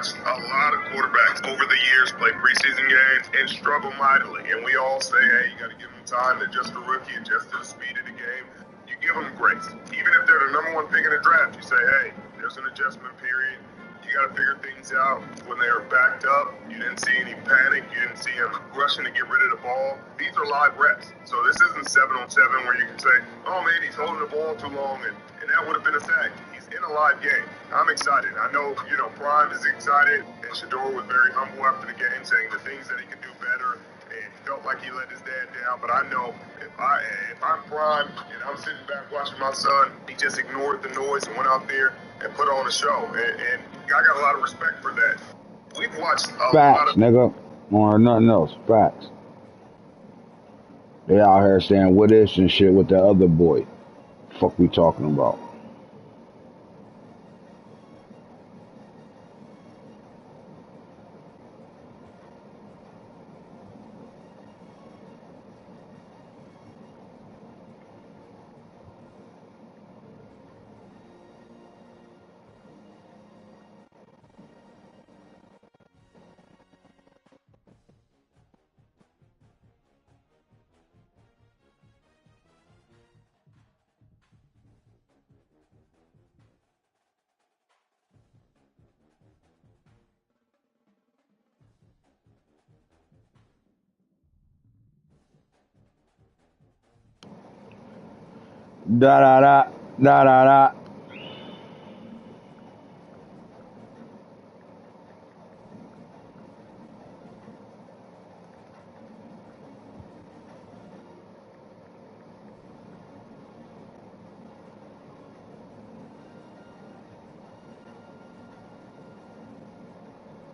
watched a lot of quarterbacks over the years play preseason games and struggle mightily. And we all say, hey, you got to give them time. They're just a rookie, adjust to the speed of the game. You give them grace. Even if they're the number one pick in the draft, you say, hey, there's an adjustment period. You got to figure things out. When they are backed up, you didn't see any panic. You didn't see him rushing to get rid of the ball. These are live reps. So this isn't 7-on-7 where you can say, oh, man, he's holding the ball too long, and that would have been a sack. He's in a live game. I'm excited. I know, Prime is excited, and Shador was very humble after the game, saying the things that he could do better, and he felt like he let his dad down. But I know if I'm Prime and I'm sitting back watching my son, he just ignored the noise and went out there and put on a show. And I got a lot of respect for that. We've watched a lot of... nigga. Or nothing else. Facts. They out here saying what is and shit with the other boy. Fuck we talking about? Da da da da da da.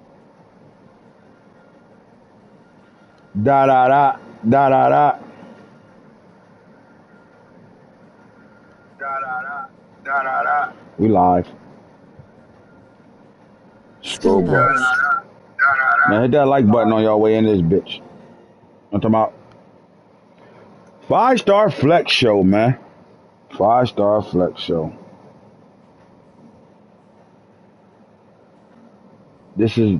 Da da da da da da. Da da da. We live. Scroll bar. Now hit that like button on your way in this bitch. I'm talking about 5-star flex show, man. 5-star flex show. This is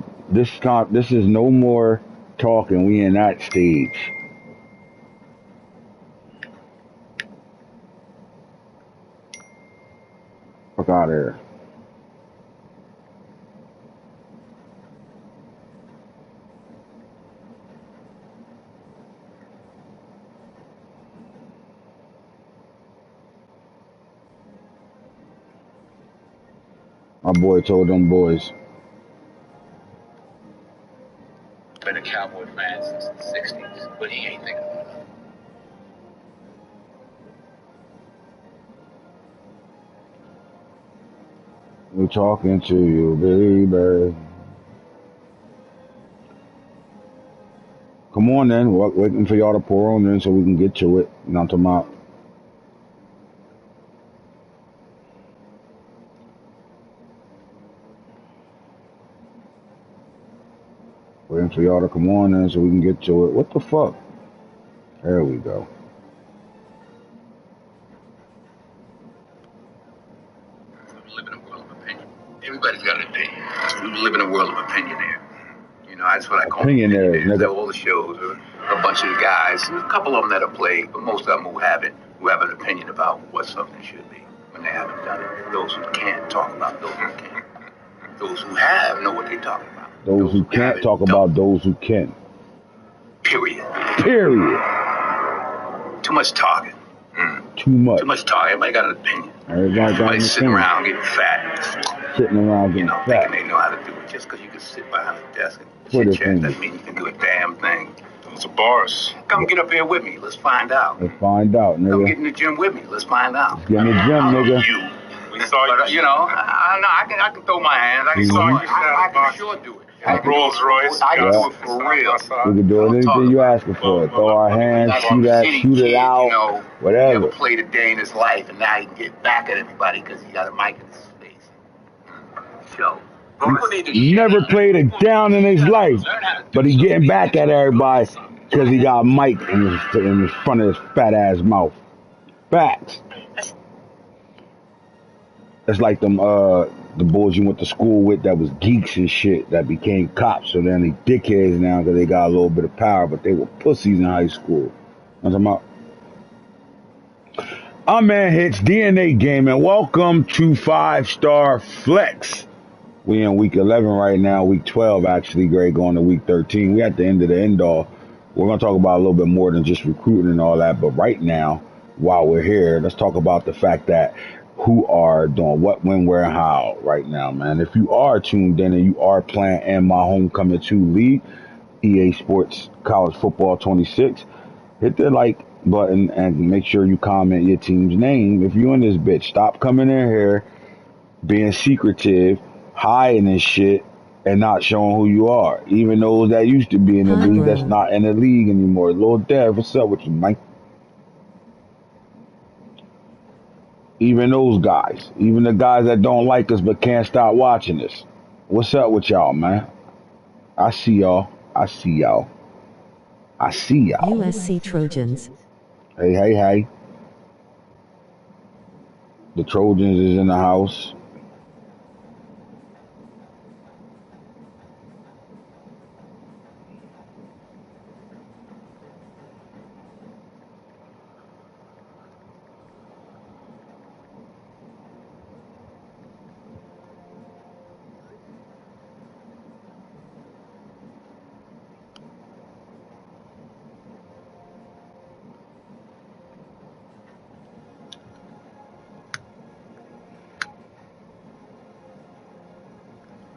no more talking. We in that stage. Fuck out of here. My boy told them boys. Been a Cowboy fan since the 60s, but he ain't thinking about it. We're talking to you, baby. Come on then. We're waiting for y'all to pour on in so we can get to it. You know what I'm talking about? Waiting for y'all to come on in so we can get to it. What the fuck? There we go. We live in a world of opinion. Everybody's got an opinion. We live in a world of opinion here. That's what I call opinionaires. Nigga. All the shows are a bunch of guys, a couple of them that have played, but most of them who have an opinion about what something should be when they haven't done it. Those who can't talk about those who can. Those who have know what they're talking about. Those who can't talk about those who can. Period. Too much talking. Too much. Too much talking. Everybody got an opinion. Everybody's sitting around getting fat. Thinking they know how to do it. Just because you can sit behind a desk and chit chat doesn't mean you can do a damn thing. Those are bars. Come get up here with me. Let's find out. Let's find out, nigga. Come get in the gym with me. Let's find out. Let's get in the gym, nigga. You. We saw but, you. I can throw my hands. I can sure do it. Rolls Royce. I can do it for real. We can do anything you asking for. Throw our hands, shoot it out, whatever. He never played a day in his life, and now he can get back at everybody because he got a mic in his face. So, he never played a down in his life, but he getting back at everybody because he got a mic in his front of his fat ass mouth. Facts. It's like them the boys you went to school with that was geeks and shit that became cops. So then they dickheads now because they got a little bit of power, but they were pussies in high school. I'm talking about. I'm Man Hits DNA Gaming. Welcome to 5-Star Flex. We in week 11 right now, week 12 actually, Greg, going to week 13. We at the end of the end all. We're going to talk about a little bit more than just recruiting and all that. But right now, while we're here, let's talk about the fact that who are doing what, when, where, and how right now, man. If you are tuned in and you are playing in my Homecoming 2 League, EA Sports College Football 26, hit the like button and make sure you comment your team's name. If you in this bitch, stop coming in here being secretive, hiding and shit, and not showing who you are. Even those that used to be in the league that's not in the league anymore. Lord Dev, what's up with you, Mike? Even those guys. Even the guys that don't like us but can't stop watching us. What's up with y'all, man? I see y'all. I see y'all. I see y'all. USC Trojans. Hey, hey, hey. The Trojans is in the house.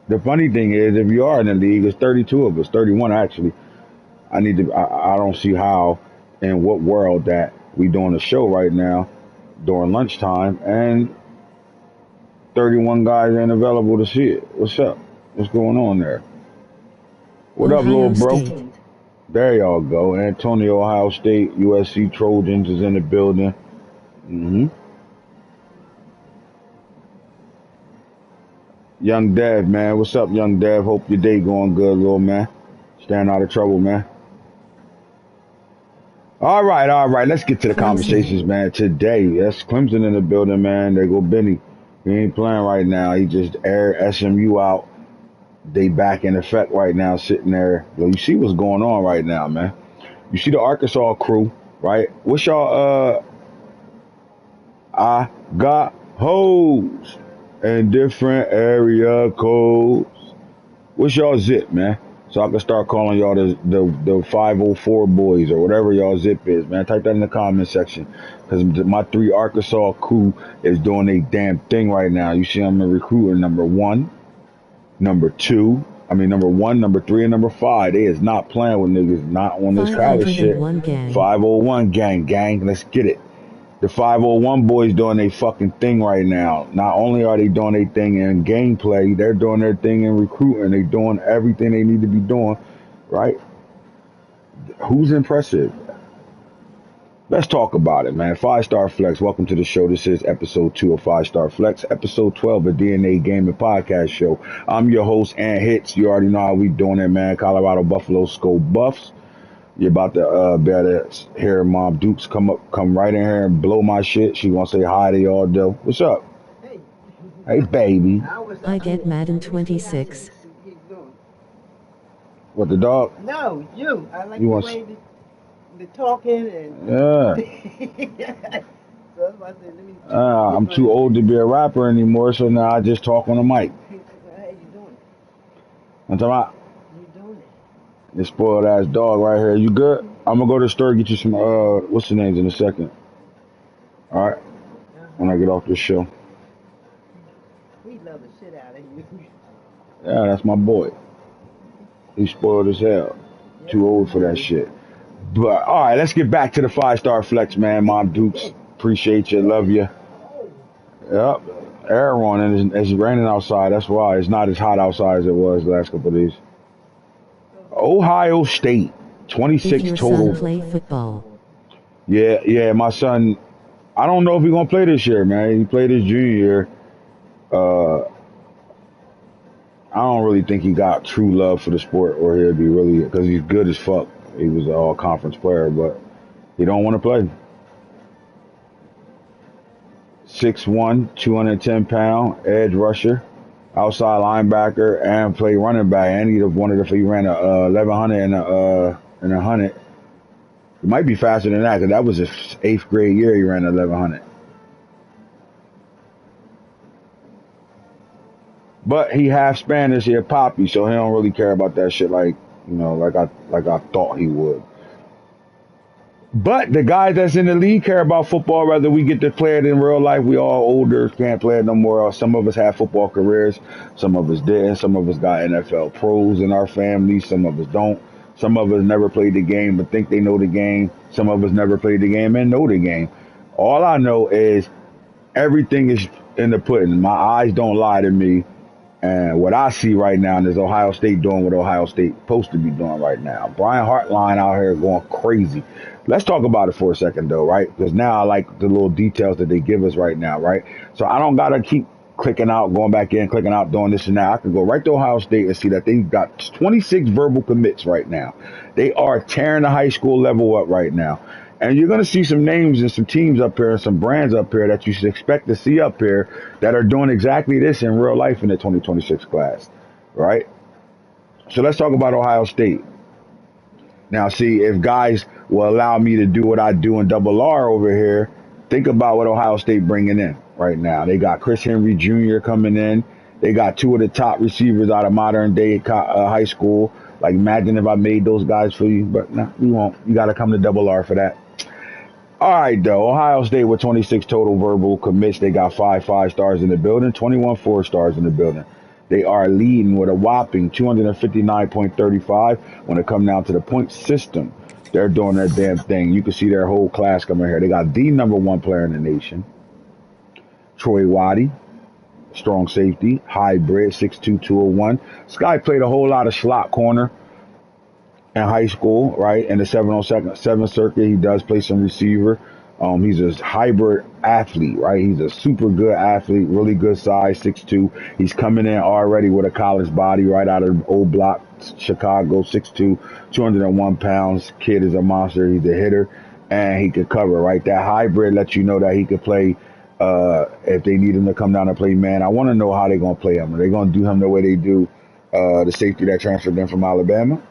The funny thing is, if you are in the league, it's 32 of us, 31 actually. I don't see how, in what world that we doing a show right now during lunchtime and 31 guys ain't available to see it. What's up? What's going on there? What up, little bro? State. There y'all go. Antonio, Ohio State, USC Trojans is in the building. Young Dev, man. What's up, Young Dev? Hope your day going good, little man. Staying out of trouble, man. All right. Let's get to the conversations, man. Today, that's Clemson in the building, man. There go Benny. He ain't playing right now. He just aired SMU out. They back in effect right now, sitting there. Yo, you see what's going on right now, man. You see the Arkansas crew, right? What's y'all, I got hoes and different area codes. What's y'all zip, man? So I can start calling y'all the 504 boys or whatever y'all zip is, man. Type that in the comment section. Because my 3 Arkansas crew is doing a damn thing right now. You see I'm a recruiter number 1, number 2. Number 1, number 3, and number 5. They is not playing with niggas, not on this college shit. 501 gang. Let's get it. The 501 boys doing their fucking thing right now. Not only are they doing their thing in gameplay, they're doing their thing in recruiting. They're doing everything they need to be doing, right? Who's impressive? Let's talk about it, man. 5-Star Flex, welcome to the show. This is episode 2 of 5-Star Flex, episode 12 of DNA Gaming Podcast Show. I'm your host, Ant Hits. You already know how we doing it, man. Colorado Buffalo Skull Buffs. You're about to be able to hear Mom Dukes come right in here and blow my shit. She gonna say hi to y'all, though. What's up? Hey, baby. I get Madden 26. What, the dog? No, you. I like You the want way the talking and. Yeah. So I said, let me I'm too old to be a rapper anymore, so now I just talk on the mic. How you doing it? I'm talking about You doing it? this spoiled ass dog right here. You good? I'm gonna go to the store and get you some what's the names in a second. All right. When I get off this show. We love the shit out of you. Yeah, that's my boy. He's spoiled as hell. Too old for that shit. But all right, let's get back to the 5-Star Flex, man. Mom Dukes, appreciate you, love you. Yep, air on, and it's raining outside. That's why it's not as hot outside as it was the last couple of days. Ohio State, 26 If your total. son play football. Yeah, my son. I don't know if he's gonna play this year, man. He played his junior year. I don't really think he got true love for the sport, or he'll be really, because he's good as fuck. He was an all-conference player, but he don't want to play. 6'1", 210-pound edge rusher. outside linebacker, and play running back. And he wanted if he ran a 1100 and a 100. It might be faster than that because that was his 8th grade year. He ran 1100. But he half Spanish, he a poppy, so he don't really care about that shit like I thought he would. But the guys that's in the league care about football, whether we get to play it in real life. We all older, can't play it no more. Some of us have football careers, some of us didn't. Some of us got NFL pros in our family, some of us don't. Some of us never played the game but think they know the game. Some of us never played the game and know the game. All I know is everything is in the pudding. My eyes don't lie to me. And what I see right now is Ohio State doing what Ohio State supposed to be doing right now. Brian Hartline out here going crazy. Let's talk about it for a second, though, right? Because now I like the little details that they give us right now, right? So I don't got to keep clicking out, going back in, clicking out, doing this and that. I can go right to Ohio State and see that they've got 26 verbal commits right now. They are tearing the high school level up right now. And you're going to see some names and some teams up here and some brands up here that you should expect to see up here that are doing exactly this in real life in the 2026 class, right? So let's talk about Ohio State. Now, see, if guys will allow me to do what I do in Double R over here, think about what Ohio State bringing in right now. They got Chris Henry Jr. coming in. They got 2 of the top receivers out of modern day high school. Like, imagine if I made those guys for you, but no, we won't. You got to come to Double R for that. All right, though. Ohio State with 26 total verbal commits. They got 5 5-stars in the building, 21 4-stars in the building. They are leading with a whopping 259.35 when it comes down to the point system. They're doing their damn thing. You can see their whole class coming here. They got the #1 player in the nation, Troy Waddy, strong safety, hybrid, 6'2", 201. This guy played a whole lot of slot corner in high school, right? In the 7 circuit, he does play some receiver. He's a hybrid athlete, right? He's a super good athlete, really good size, 6'2". He's coming in already with a college body right out of old block, Chicago, 6'2", 201 pounds. Kid is a monster. He's a hitter, and he can cover, right? That hybrid lets you know that he could play if they need him to come down and play man. I want to know how they're going to play him. Are they going to do him the way they do the safety that transferred in from Alabama?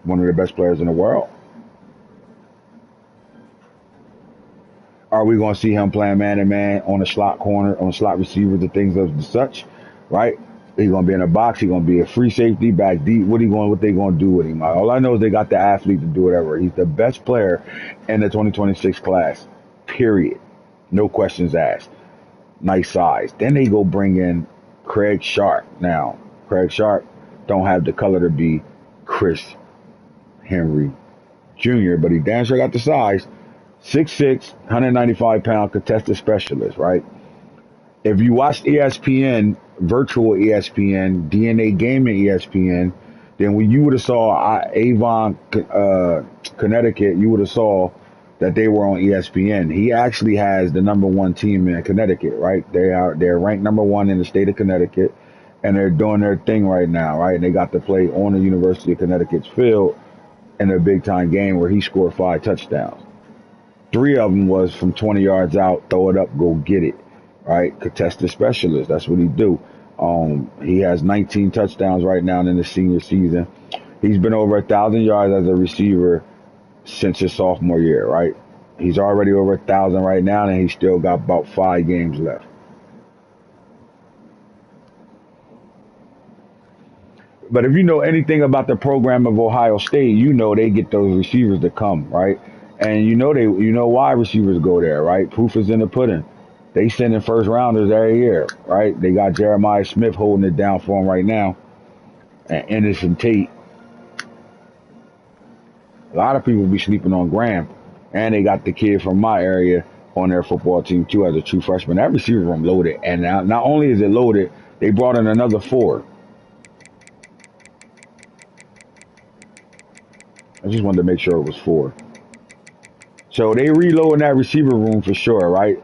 One of the best players in the world. Are we going to see him playing man-to-man on a slot corner, on slot receivers, and things of such, right? He's going to be in a box. He's going to be a free safety, back deep. What they going to do with him? All I know is they got the athlete to do whatever. He's the best player in the 2026 class, period. No questions asked. Nice size. Then they go bring in Craig Sharp. Now, Craig Sharp don't have the color to be Chris Henry Jr., but he damn sure got the size. 6'6", 195-pound contested specialist, right? If you watched ESPN, virtual ESPN, DNA Gaming ESPN, then when you would have saw Avon, Connecticut, you would have saw that they were on ESPN. He actually has the #1 team in Connecticut, right? They're ranked #1 in the state of Connecticut, and they're doing their thing right now, right? And they got to play on the University of Connecticut's field in a big-time game where he scored 5 touchdowns. 3 of them was from 20 yards out, throw it up, go get it, right? Contested specialist, that's what he do. He has 19 touchdowns right now in the senior season. He's been over 1,000 yards as a receiver since his sophomore year, right? He's already over 1,000 right now, and he's still got about 5 games left. But if you know anything about the program of Ohio State, you know they get those receivers to come, right? And you know why receivers go there, right? Proof is in the pudding. They send in first rounders every year, right? They got Jeremiah Smith holding it down for them right now, and Anderson Tate. A lot of people be sleeping on Graham, and they got the kid from my area on their football team too as a true freshman. That receiver room loaded, and now not only is it loaded, they brought in another 4. I just wanted to make sure it was 4. So they reloading that receiver room for sure, right?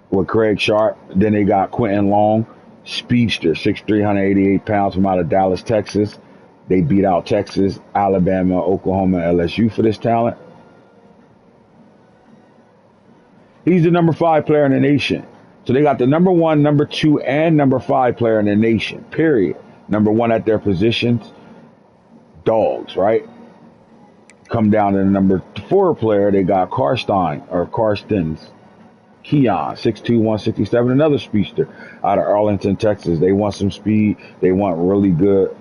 With Craig Sharp. Then they got Quentin Long, speedster, 6'3", 188 pounds from out of Dallas, Texas. They beat out Texas, Alabama, Oklahoma, LSU for this talent. He's the #5 player in the nation. So they got the number 1, number 2, and number 5 player in the nation, period. Number 1 at their positions, dogs, right? Come down to the number 4 player, they got Karstens, Keon, 6'2", 167, another speedster out of Arlington, Texas. They want some speed. They want really good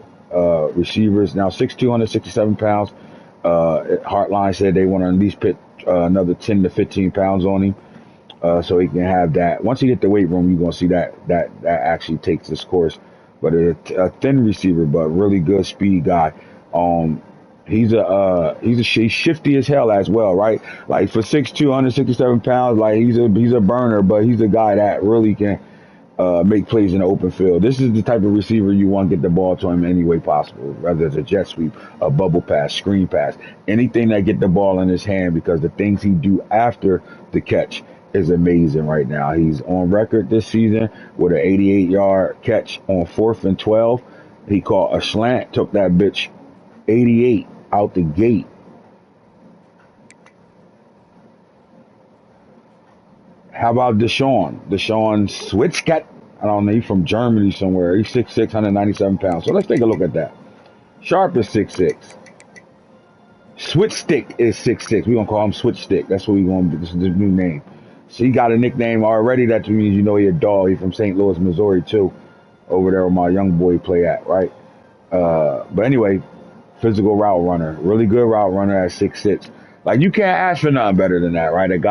receivers. Now, 6'2", 167 pounds. Heartline said they want to at least put another 10 to 15 pounds on him. So he can have that. Once he hit the weight room, you're gonna see that actually takes this course. But a thin receiver, but really good speed guy. He's shifty as hell as well, right? Like for 6'2", 167 pounds, like he's a burner, but he's a guy that really can make plays in the open field. This is the type of receiver you want to get the ball to him any way possible, whether it's a jet sweep, a bubble pass, screen pass, anything that get the ball in his hand, because the things he do after the catch is amazing right now. He's on record this season with an 88-yard catch on 4th and 12. He caught a slant, took that bitch 88 out the gate. How about Deshaun Switzkat? I don't know. He's from Germany somewhere. He's 6'6", 197 pounds. So let's take a look at that. Sharp is 6'6". Switchstick is 6'6". We're going to call him Switchstick. That's what we're going to do. This is his new name. So he got a nickname already. That means you know he's a dog. He's from St. Louis, Missouri, too. Over there where my young boy play at, right? But anyway, physical route runner. Really good route runner at 6'6". Like, you can't ask for nothing better than that, right? A guy.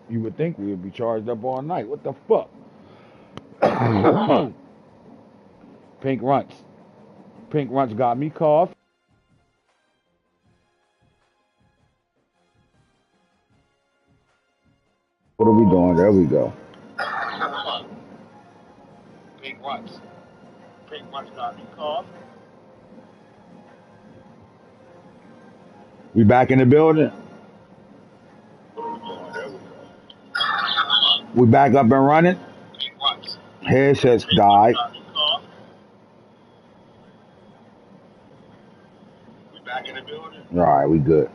You would think we would be charged up all night. What the fuck? Pink Runts. Pink Runts got me cough. What are we doing? There we go. Pink Runts. Pink Runts got me cough. We back in the building? We back up and running? Headsets died. We back in the building? All right, we good.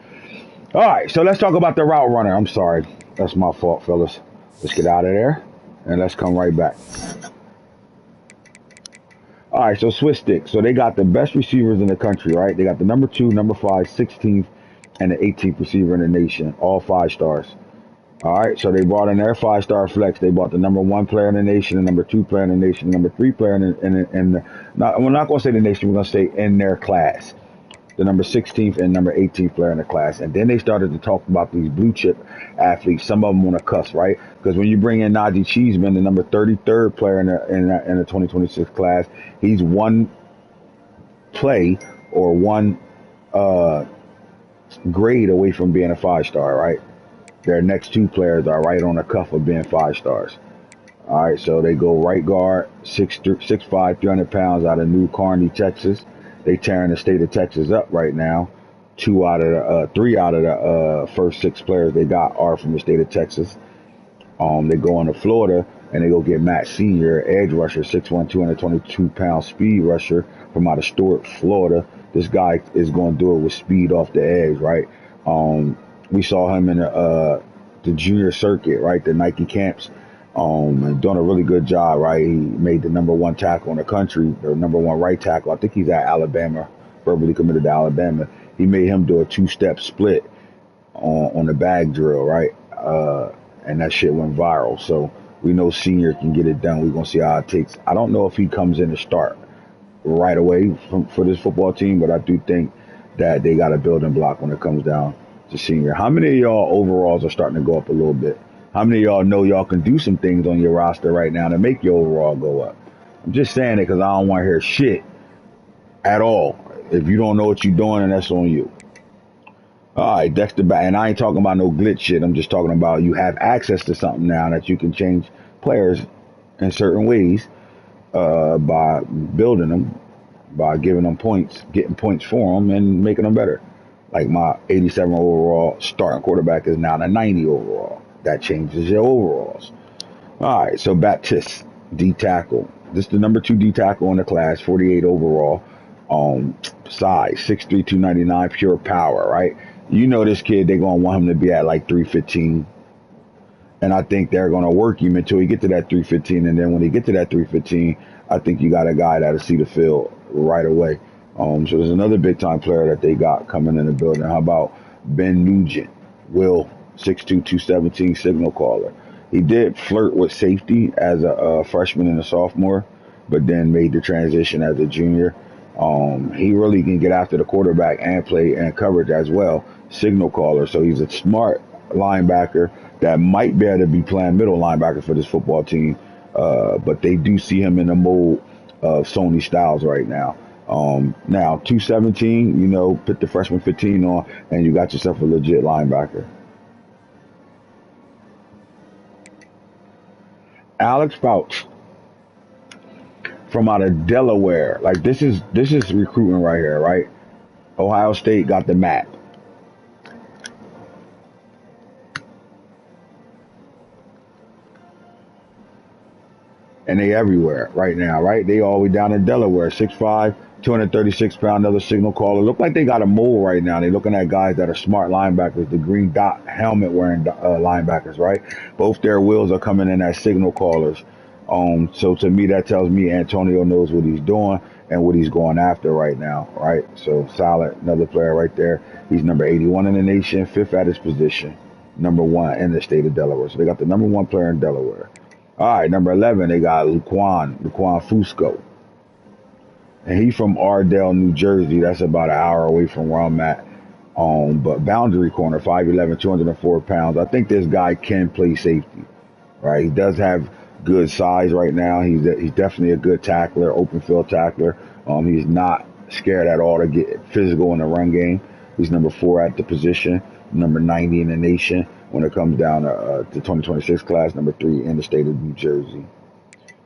All right, so let's talk about the route runner. I'm sorry. That's my fault, fellas. Let's get out of there, and let's come right back. All right, so Swiss Stick. So they got the best receivers in the country, right? They got the number 2, number 5, 16th, and the 18th receiver in the nation, all 5 stars. All right, so they brought in their 5-star flex. They bought the number 1 player in the nation, the number 2 player in the nation, the number 3 player in the we're not going to say the nation, we're going to say in their class. The number 16th and number 18th player in the class. And then they started to talk about these blue chip athletes. Some of them want to cuss, right? Because when you bring in Najee Cheeseman, the number 33rd player in the 2026 class, he's one play or one grade away from being a 5-star, right? Their next 2 players are right on the cuff of being 5 stars. All right, so they go right guard, 6'5", 300 pounds out of New Kearney, Texas. They tearing the state of Texas up right now. 3 out of the first 6 players they got are from the state of Texas. They go into Florida and they go get Matt Senior, edge rusher, 6'1", 222-pound speed rusher from out of Stuart, Florida. This guy is going to do it with speed off the edge, right? We saw him in the junior circuit, right? The Nike camps. And doing a really good job, right? He made the number 1 tackle in the country, the number 1 right tackle. I think he's at Alabama, verbally committed to Alabama. He made him do a 2-step split on the bag drill, right? And that shit went viral. So we know Senior can get it done. We're going to see how it takes. I don't know if he comes in to start right away for this football team, but I do think that they got a building block when it comes down to Senior. How many of y'all overalls are starting to go up a little bit? How many of y'all know y'all can do some things on your roster right now to make your overall go up? I'm just saying it because I don't want to hear shit at all. If you don't know what you're doing, then that's on you. All right, Dexter back. And I ain't talking about no glitch shit. I'm just talking about you have access to something now that you can change players in certain ways by building them, by giving them points, getting points for them, and making them better. Like my 87 overall starting quarterback is now a 90 overall. That changes your overalls. All right, so Baptiste, D tackle. This is the number 2 D tackle in the class, 48 overall. Size, 6'3", 299, pure power, right? You know this kid, they're going to want him to be at like 315. And I think they're going to work him until he get to that 315. And then when he get to that 315, I think you got a guy that'll see the field right away. So there's another big time player that they got coming in the building. How about Ben Nugent? Will, 6'2", 217, signal caller. He did flirt with safety as a freshman and a sophomore, but then made the transition as a junior. He really can get after the quarterback and play and coverage as well. Signal caller. So he's a smart linebacker that might be able to be playing middle linebacker for this football team. But they do see him in the mold of Sony Styles right now. Now 217, you know, put the freshman 15 on and you got yourself a legit linebacker. Alex Fouch from out of Delaware. Like this is recruiting right here, right? Ohio State got the map. And they everywhere right now, right? They all the way down in Delaware. 6'5", 236-pound, another signal caller. Look like they got a mold right now. They're looking at guys that are smart linebackers, the green dot helmet wearing linebackers, right? Both their wheels are coming in as signal callers. So to me, that tells me Antonio knows what he's doing and what he's going after right now, right? So solid, another player right there. He's number 81 in the nation, 5th at his position, number 1 in the state of Delaware. So they got the number 1 player in Delaware. All right, number 11, they got Luquan Fusco. And he's from Ardell, New Jersey. That's about an hour away from where I'm at. But boundary corner, 5'11", 204 pounds. I think this guy can play safety, right? He does have good size right now. He's definitely a good tackler, open field tackler. He's not scared at all to get physical in the run game. He's number 4 at the position, number 90 in the nation. When it comes down to 2026 class, number 3 in the state of New Jersey.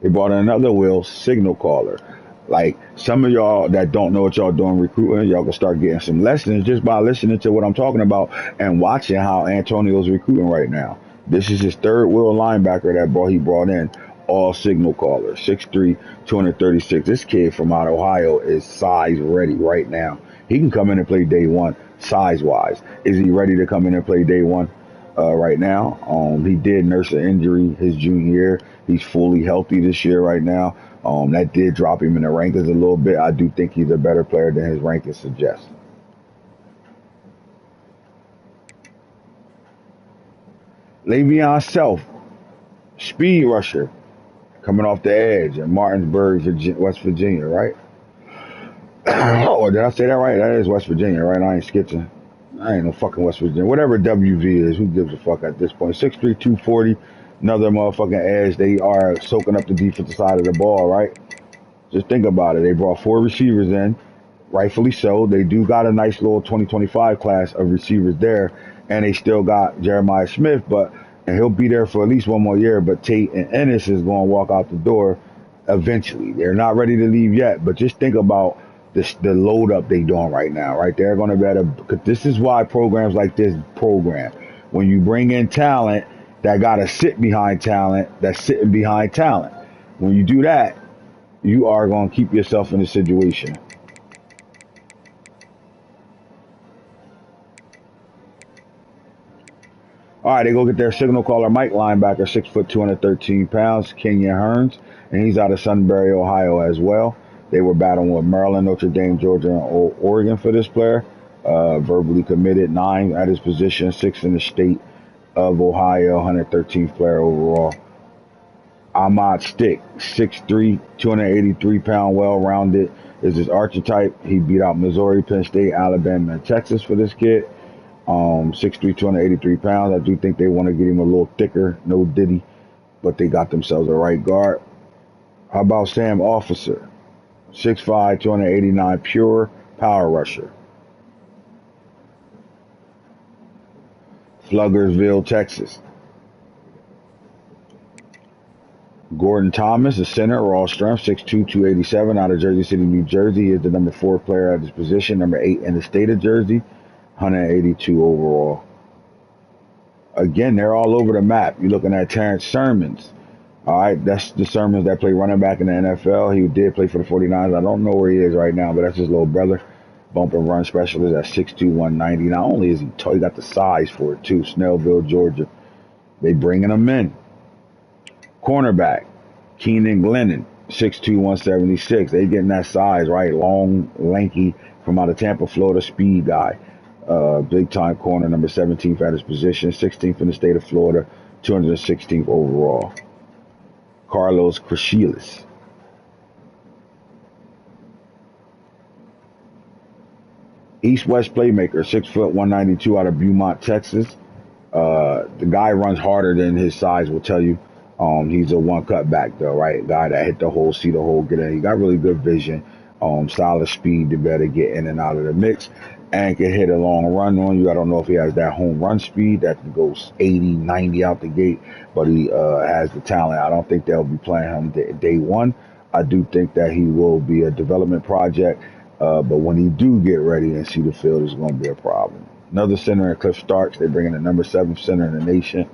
They brought in another Will, signal caller. Like some of y'all that don't know what y'all doing recruiting, y'all can start getting some lessons just by listening to what I'm talking about and watching how Antonio's recruiting right now. This is his 3rd Will linebacker that he brought in, all signal callers, 6'3", 236. This kid from out of Ohio is size ready right now. He can come in and play day one, size-wise. Is he ready to come in and play day one? Right now. He did nurse an injury his junior year. He's fully healthy this year right now. That did drop him in the rankings a little bit. I do think he's a better player than his rankings suggest. Le'Veon Self, speed rusher, coming off the edge in Martinsburg, West Virginia, right? Oh, did I say that right? That is West Virginia, right? I ain't skitching. I ain't no fucking West Virginia. Whatever WV is, who gives a fuck at this point? 6'3", 240, another motherfucking edge. They are soaking up the defensive side of the ball, right? Just think about it. They brought 4 receivers in, rightfully so. They do got a nice little 2025 class of receivers there, and they still got Jeremiah Smith, and he'll be there for at least 1 more year, but Tate and Ennis is going to walk out the door eventually. They're not ready to leave yet, but just think about the load up they doing right now, right? They're going to be able to, cause this is why programs like this program, when you bring in talent that got to sit behind talent that's sitting behind talent. When you do that, you are going to keep yourself in a situation. All right, they go get their signal caller, Mike linebacker, 6 foot, 213 pounds, Kenyon Hearns, and he's out of Sunbury, Ohio as well. They were battling with Maryland, Notre Dame, Georgia, and Oregon for this player. Verbally committed, 9 at his position, 6 in the state of Ohio, 113th player overall. Ahmad Stick, 6'3", 283-pound, well-rounded, is his archetype. He beat out Missouri, Penn State, Alabama, and Texas for this kid. 6'3", 283 pounds. I do think they want to get him a little thicker, no Diddy, but they got themselves a right guard. How about Sam Officer? 6'5", 289, pure power rusher. Fluggersville, Texas. Gordon Thomas, a center, raw strength, 6'2", 287, out of Jersey City, New Jersey. He is the number 4 player at his position, number 8 in the state of Jersey. 182 overall. Again, they're all over the map. You're looking at Terrence Sermons. All right, that's the Sermons that play running back in the NFL. He did play for the 49ers. I don't know where he is right now, but that's his little brother. Bump and run specialist at 6'2", 190. Not only is he tall, he got the size for it too. Snellville, Georgia. They bringing him in. Cornerback, Keenan Glennon, 6'2", 176. They getting that size, right? Long, lanky, from out of Tampa, Florida, speed guy. Big time corner, number 17th at his position, 16th in the state of Florida, 216th overall. Carlos Cresciles. East-West playmaker, 6 foot 192 out of Beaumont, Texas. The guy runs harder than his size will tell you. He's a one cut back though, right? Guy that hit the hole, see the hole, get in. He got really good vision, solid speed to better get in and out of the mix, and can hit a long run on you. I don't know if he has that home run speed that goes 80, 90 out the gate, but he has the talent. I don't think they'll be playing him day one. I do think that he will be a development project, but when he do get ready and see the field, it's going to be a problem. Another center in Cliff Starks. They bring in the number 7 center in the nation.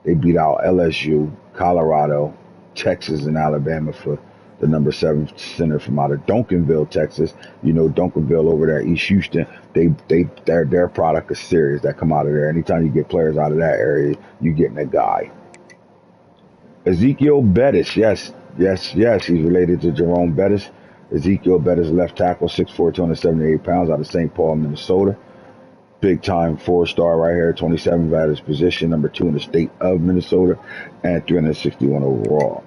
They beat out LSU, Colorado, Texas, and Alabama for the number 7 center from out of Duncanville, Texas. You know, Duncanville over there, East Houston. Their product is serious that come out of there. Anytime you get players out of that area, you getting a guy. Ezekiel Bettis, yes. He's related to Jerome Bettis. Ezekiel Bettis, left tackle, 6'4", 278 pounds, out of St. Paul, Minnesota. Big time 4-star right here, 27th at his position, number 2 in the state of Minnesota, and 361 overall.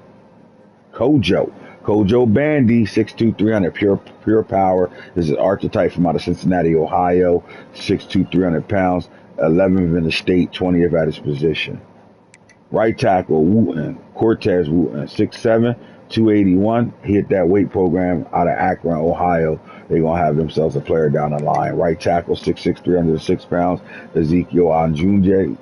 Kojo Bandy, 6'2", 300, pure power. This is an archetype from out of Cincinnati, Ohio, 6'2", 300 pounds, 11th in the state, 20th at his position. Right tackle, Cortez Wooten, 6'7", 281. He hit that weight program out of Akron, Ohio. They're going to have themselves a player down the line. Right tackle, 6'6", 306 pounds, Ezekiel Anjunji,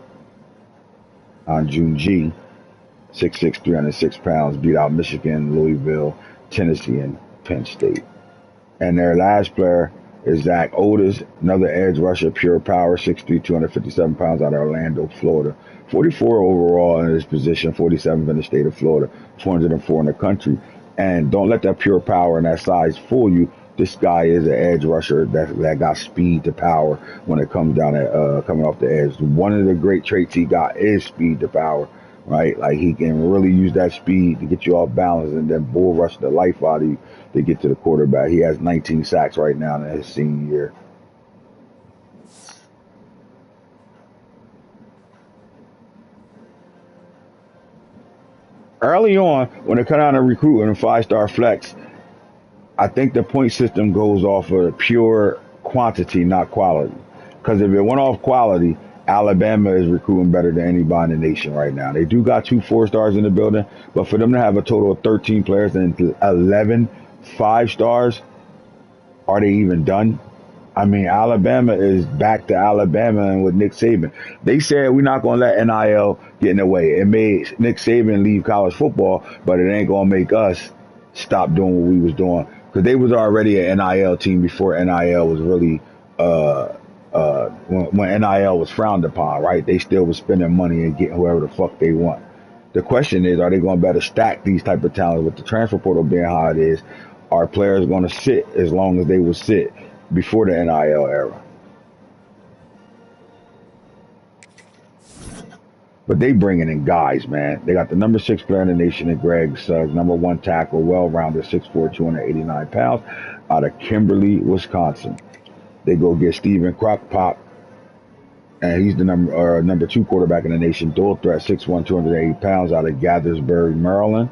6'6", 306 pounds, beat out Michigan, Louisville, Tennessee, and Penn State. And their last player is Zach Otis, another edge rusher, pure power, 6'3", 257 pounds, out of Orlando, Florida. 44 overall in his position, 47th in the state of Florida, 204 in the country. And don't let that pure power and that size fool you. This guy is an edge rusher that got speed to power when it comes down at coming off the edge. One of the great traits he got is speed to power, right? Like he can really use that speed to get you off balance and then bull rush the life out of you to get to the quarterback. He has 19 sacks right now in his senior year. Early on, when it come down to recruiting a 5-star flex, I think the point system goes off of pure quantity, not quality. Because if it went off quality, Alabama is recruiting better than anybody in the nation right now. They do got 2 4-stars in the building, but for them to have a total of 13 players and 11 5-stars, are they even done? I mean, Alabama is back to Alabama and with Nick Saban. They said we're not going to let NIL get in the way. It made Nick Saban leave college football, but it ain't going to make us stop doing what we was doing. Because they was already an NIL team before NIL was really, when NIL was frowned upon, right? They still was spending money and getting whoever the fuck they want. The question is, are they going to better stack these type of talents with the transfer portal being how it is? Are players going to sit as long as they would sit before the NIL era? But they bringing in guys, man. They got the number 6 player in the nation in Greg Suggs, number 1 tackle, well-rounded, 6'4", 289 pounds, out of Kimberly, Wisconsin. They go get Steven Crockpop, and he's the number 2 quarterback in the nation, dual threat, 6'1", 280 pounds, out of Gaithersburg, Maryland.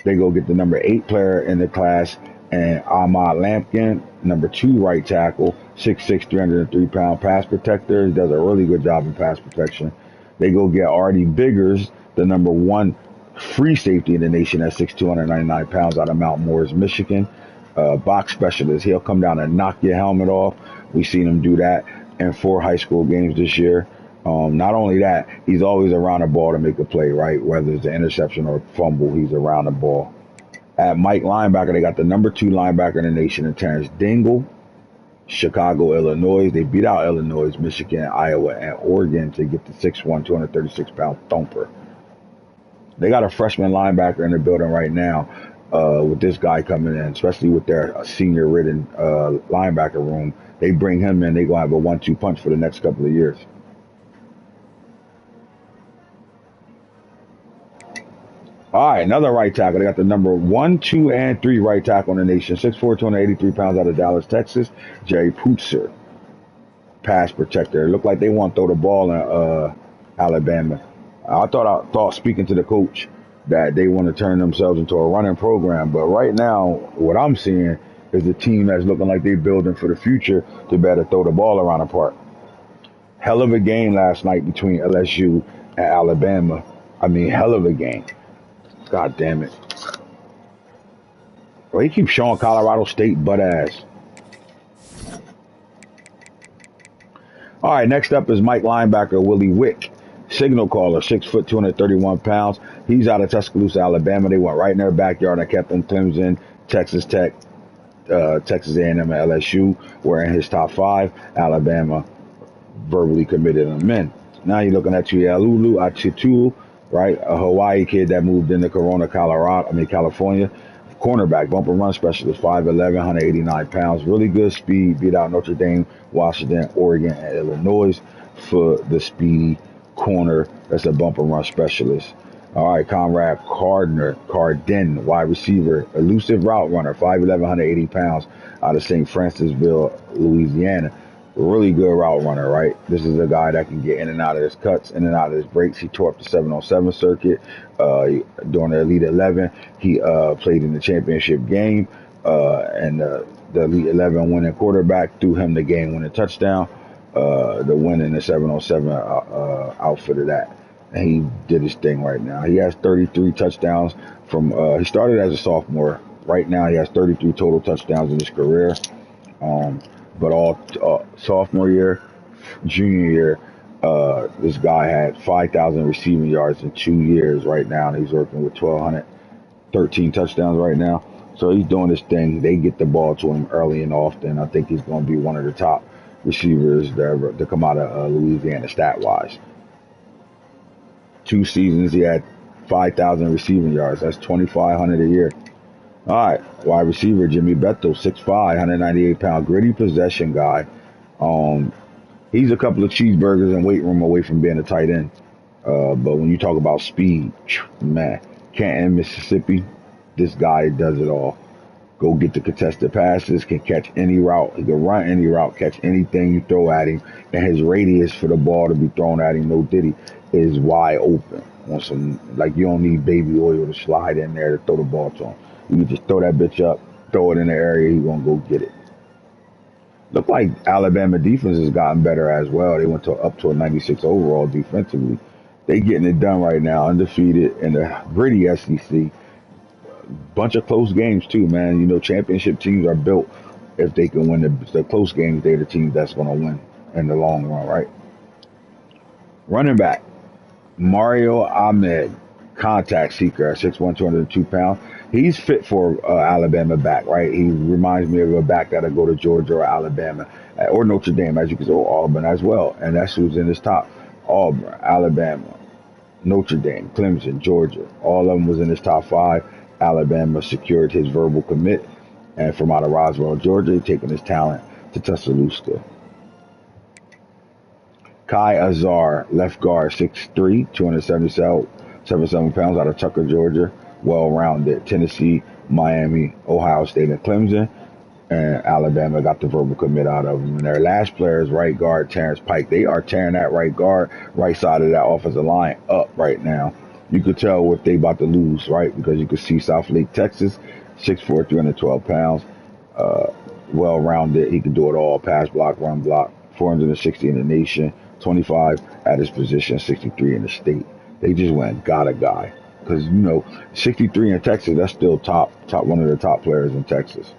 They go get the number 8 player in the class, and Ahmad Lampkin, number 2 right tackle, 6'6", 303-pound pass protector. He does a really good job in pass protection. They go get Artie Biggers, the number 1 free safety in the nation at 6'2", 299 pounds, out of Mount Morris, Michigan. Box specialist. He'll come down and knock your helmet off. We've seen him do that in 4 high school games this year. Not only that, he's always around the ball to make a play, right? Whether it's an interception or a fumble, he's around the ball. At Mike linebacker, they got the number 2 linebacker in the nation, Terrence Dingle. Chicago, Illinois. They beat out Illinois, Michigan, Iowa, and Oregon to get the 6'1", 236-pound thumper. They got a freshman linebacker in the building right now with this guy coming in, especially with their senior-ridden linebacker room. They bring him in, they're going to have a 1-2 punch for the next couple of years. All right, another right tackle. They got the number 1, 2, and 3 right tackle in the nation. 6'4", 283 pounds out of Dallas, Texas. Jerry Pootzer, pass protector. It looked like they want to throw the ball in Alabama. I thought speaking to the coach that they want to turn themselves into a running program. But right now, what I'm seeing is a team that's looking like they're building for the future to better throw the ball around the park. Hell of a game last night between LSU and Alabama. I mean, hell of a game. God damn it. Well, he keeps showing Colorado State butt ass. All right, next up is Mike linebacker Willie Wick. Signal caller, 6 foot, 231 pounds. He's out of Tuscaloosa, Alabama. They went right in their backyard. I kept them Clemson, Texas Tech, Texas A&M, and LSU were in his top 5. Alabama verbally committed him in. Now you're looking at Tuialulu Atitu, right? A Hawaii kid that moved into California. Cornerback, bumper run specialist, 5'11", 189 pounds. Really good speed. Beat out Notre Dame, Washington, Oregon, and Illinois for the speedy corner. That's a bumper run specialist. All right, Conrad Cardin, wide receiver, elusive route runner, 5'11", 180 pounds, out of St. Francisville, Louisiana. Really good route runner, right? This is a guy that can get in and out of his cuts, in and out of his breaks. He tore up the 7-on-7 circuit during the Elite 11. He played in the championship game, and the Elite 11 winning quarterback threw him the game-winning touchdown, the win in the 7-on-7 outfit of that. And he did his thing right now. He has 33 touchdowns from, he started as a sophomore. Right now he has 33 total touchdowns in his career. But all sophomore year, junior year, this guy had 5,000 receiving yards in 2 years right now, and he's working with 1,213 touchdowns right now. So he's doing this thing. They get the ball to him early and often. I think he's going to be one of the top receivers to come out of Louisiana stat-wise. 2 seasons, he had 5,000 receiving yards. That's 2,500 a year. All right, wide receiver Jimmy Bethel, 6'5", 198-pound, gritty possession guy. He's a couple of cheeseburgers and weight room away from being a tight end. But when you talk about speed, man, Canton, Mississippi, this guy does it all. Go get the contested passes, can catch any route. He can run any route, catch anything you throw at him. And his radius for the ball to be thrown at him, no diddy, is wide open. On some, like, you don't need baby oil to slide in there to throw the ball to him. You can just throw that bitch up, throw it in the area, he's going to go get it. Look like Alabama defense has gotten better as well. They went up to a 96 overall defensively. They getting it done right now, undefeated in the gritty SEC. Bunch of close games too, man. You know, championship teams are built if they can win the close games. They're the team that's going to win in the long run, right? Running back, Mario Ahmed, contact seeker, 6'1", 202 pounds. He's fit for Alabama back, right? He reminds me of a back that'll go to Georgia or Alabama or Notre Dame, as you can say, or Auburn as well. And that's who's in his top. Auburn, Alabama, Notre Dame, Clemson, Georgia. All of them was in his top 5. Alabama secured his verbal commit. And from out of Roswell, Georgia, taking his talent to Tuscaloosa. Kai Azar, left guard, 6'3", 277 pounds, out of Tucker, Georgia. Well-rounded. Tennessee, Miami, Ohio State, and Clemson. And Alabama got the verbal commit out of them. And their last player is right guard Terrence Pike. They are tearing that right guard, right side of that offensive line up right now. You could tell what they about to lose, right? Because you could see South Lake, Texas, 6'4", 312 pounds. Well-rounded. He can do it all. Pass block, run block. 460 in the nation. 25 at his position, 63 in the state. They just went and got a guy. Because, you know, 63 in Texas, that's still one of the top players in Texas.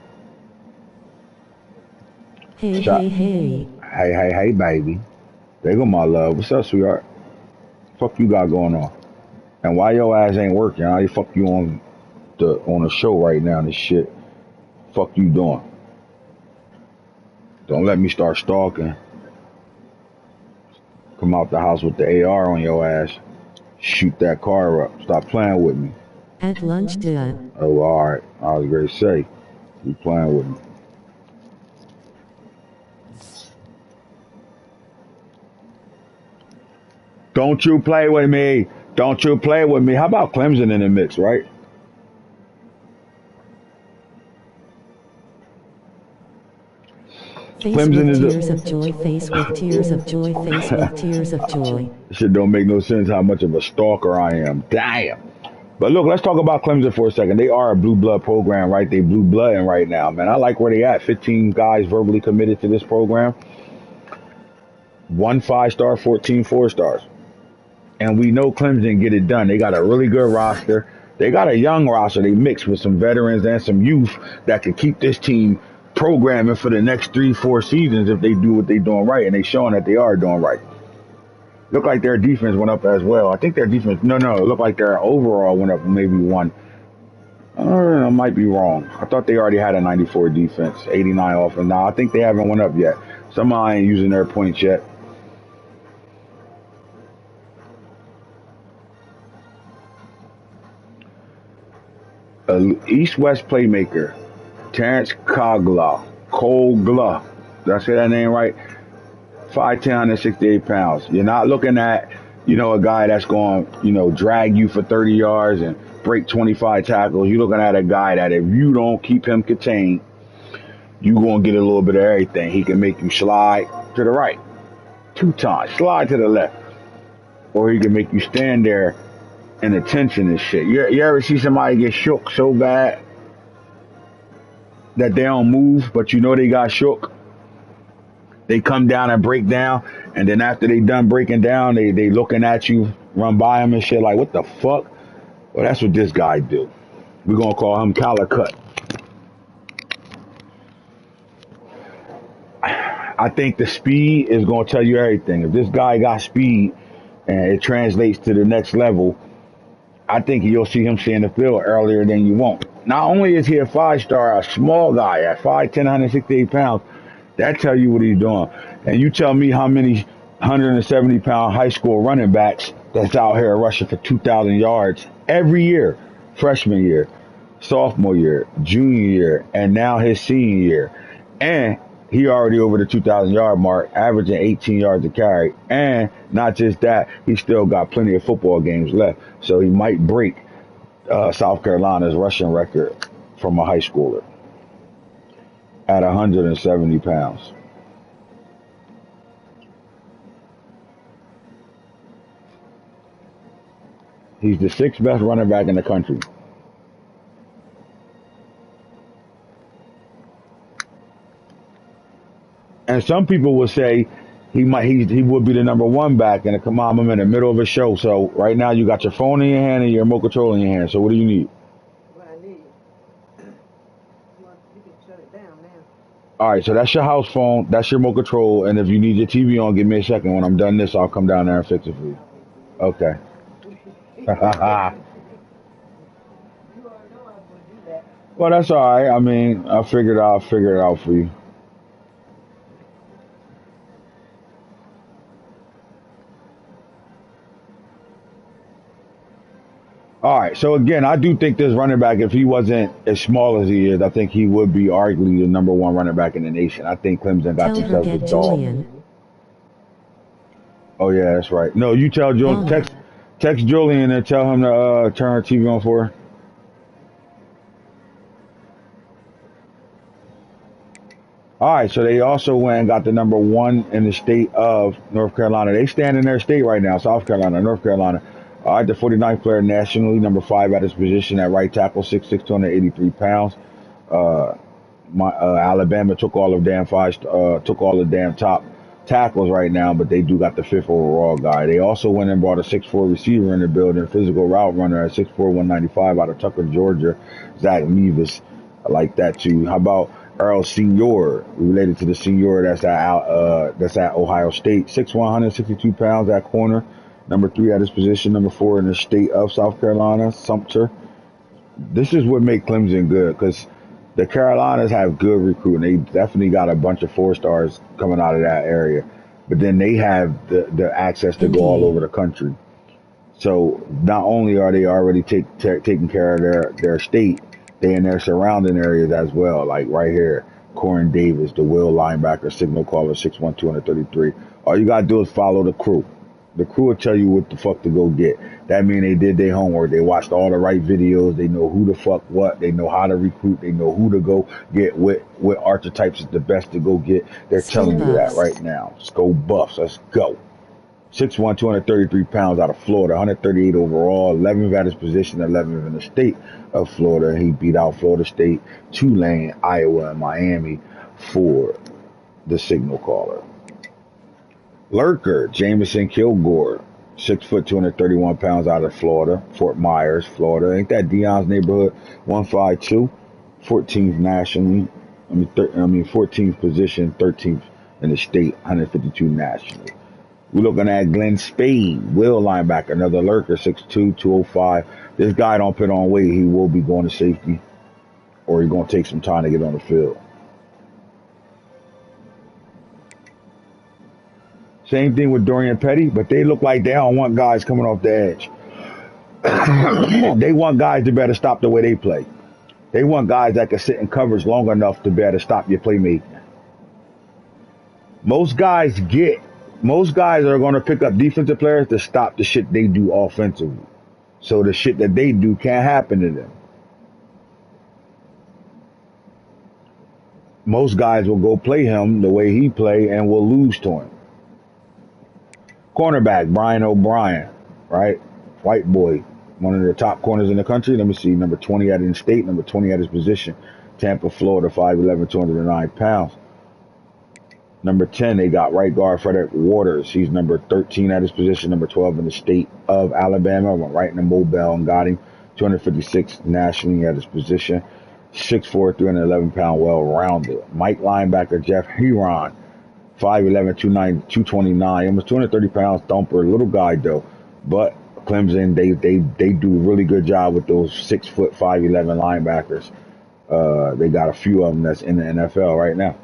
Hey, Hey, baby. There go my love. What's up, sweetheart? Fuck you got going on? And why your ass ain't working? How the fuck you on the show right now and this shit? Fuck you doing? Don't let me start stalking. Come out the house with the AR on your ass. Shoot that car up. Stop playing with me. At lunch dinner. Oh, all right. I was going to say, you playing with me. Don't you play with me. Don't you play with me. How about Clemson in the mix, right? Face Clemson with is tears of joy, face with tears of joy, face with tears of joy. Shit don't make no sense how much of a stalker I am. Damn. But look, let's talk about Clemson for a second. They are a blue blood program, right? They blue blooding right now, man. I like where they at. 15 guys verbally committed to this program. 1 5-star, 14 4-stars. And we know Clemson get it done. They got a really good roster. They got a young roster. They mix with some veterans and some youth that can keep this team programming for the next 3-4 seasons if they do what they're doing right. And they showing that they are doing right. Look like their defense went up as well. I think their defense, no, it looked like their overall went up maybe one. I might be wrong. I thought they already had a 94 defense, 89 offense. Now, I think they haven't went up yet. Somehow ain't using their points yet. East-West playmaker, Terrence Cogla. Did I say that name right? 5'10", 168 pounds. You're not looking at, a guy that's going, drag you for 30 yards and break 25 tackles. You're looking at a guy that if you don't keep him contained, you're going to get a little bit of everything. He can make you slide to the right 2 times, slide to the left, or he can make you stand there in attention and shit. You ever see somebody get shook so bad that they don't move, but they got shook? They come down and break down, and then after they done breaking down, they looking at you, run by them and shit like, what the fuck? Well, that's what this guy do. We're going to call him Calicut. I think the speed is going to tell you everything. If this guy got speed and it translates to the next level, I think you'll see him seeing the field earlier than you won't. Not only is he a 5-star, a small guy at 5'10", 168 pounds, that tell you what he's doing. And you tell me how many 170-pound high school running backs that's out here rushing for 2,000 yards every year, freshman year, sophomore year, junior year, and now his senior year. And he already over the 2,000-yard mark, averaging 18 yards a carry. And not just that, he still got plenty of football games left. So he might break South Carolina's rushing record from a high schooler at 170 pounds. He's the 6th best running back in the country. And some people will say he would be the number 1 back. And come on, I'm in the middle of a show. So right now you got your phone in your hand and your remote control in your hand. So what do you need? What I need. You can shut it down now. All right, so that's your house phone. That's your remote control. And if you need your TV on, give me a second. When I'm done this, I'll come down there and fix it for you. Okay. You already know I was going to do that. Well, that's all right. I mean, I'll figure it out for you. All right, so again, I do think this running back, if he wasn't as small as he is, I think he would be arguably the number 1 running back in the nation. I think Clemson got Tell her themselves a get dog. Julian. Oh yeah, that's right. No, you tell Julian, text Julian and tell him to turn her TV on for her. All right, so they also went and got the number 1 in the state of North Carolina. They stand in their state right now, South Carolina, North Carolina. All right, the 49th player nationally, number 5 at his position at right tackle, 6'6", 283 pounds. Alabama took all of the damn top tackles right now, but they do got the 5th overall guy. They also went and brought a 6'4" receiver in the building, physical route runner at 6'4", 195 out of Tucker, Georgia, Zach Mevis. I like that too. How about Earl Senior, related to the Senior that's at Ohio State, 6'1", 162 pounds at corner. Number 3 at his position, number 4 in the state of South Carolina, Sumter. This is what makes Clemson good, because The Carolinas have good recruiting. They definitely got a bunch of 4 stars coming out of that area. But then they have the access to go all over Indeed. the country. So not only are they already taking care of their state, they in their surrounding areas as well. Like right here, Corin Davis, the will linebacker, signal caller, 6'1", 233. All you gotta do is follow the crew. The crew will tell you what the fuck to go get. That means they did their homework. They watched all the right videos. They know who the fuck what. They know how to recruit. They know who to go get. What archetypes is the best to go get. They're Skill telling you that Buffs. right now. Let's go Buffs. Let's go. 6'1", 233 pounds out of Florida, 138 overall, 11th at his position, 11th in the state of Florida. He beat out Florida State, Tulane, Iowa, and Miami for the signal caller. Lurker, Jamison Kilgore, 6 foot, 231 pounds out of Florida, Fort Myers, Florida. Ain't that Dion's neighborhood? 152, 14th nationally. 14th position, 13th in the state, 152 nationally. We're looking at Glenn Spade, will linebacker, another lurker, 6'2", 205. This guy don't put on weight. He will be going to safety, or he's going to take some time to get on the field. Same thing with Dorian Petty, but they look like they don't want guys coming off the edge. They want guys to better stop the way they play. They want guys that can sit in coverage long enough to better stop your playmaking. Most guys are going to pick up defensive players to stop the shit they do offensively. So the shit that they do can't happen to them. Most guys will go play him the way he play and will lose to him. Cornerback, Brian O'Brien, right? White boy, one of the top corners in the country. Let me see, number 20 at his state, number 20 at his position. Tampa, Florida, 5'11", 209 pounds. Number 10, they got right guard Frederick Waters. He's number 13 at his position, number 12 in the state of Alabama. Went right in the mobile and got him. 256 nationally at his position. 6'4", 311 pound, well-rounded. Mike linebacker Jeff Heron, 5'11", 229, almost 230 pounds, thumper. Little guy though, but Clemson they do a really good job with those 6 foot 5'11" linebackers. They got a few of them that's in the NFL right now.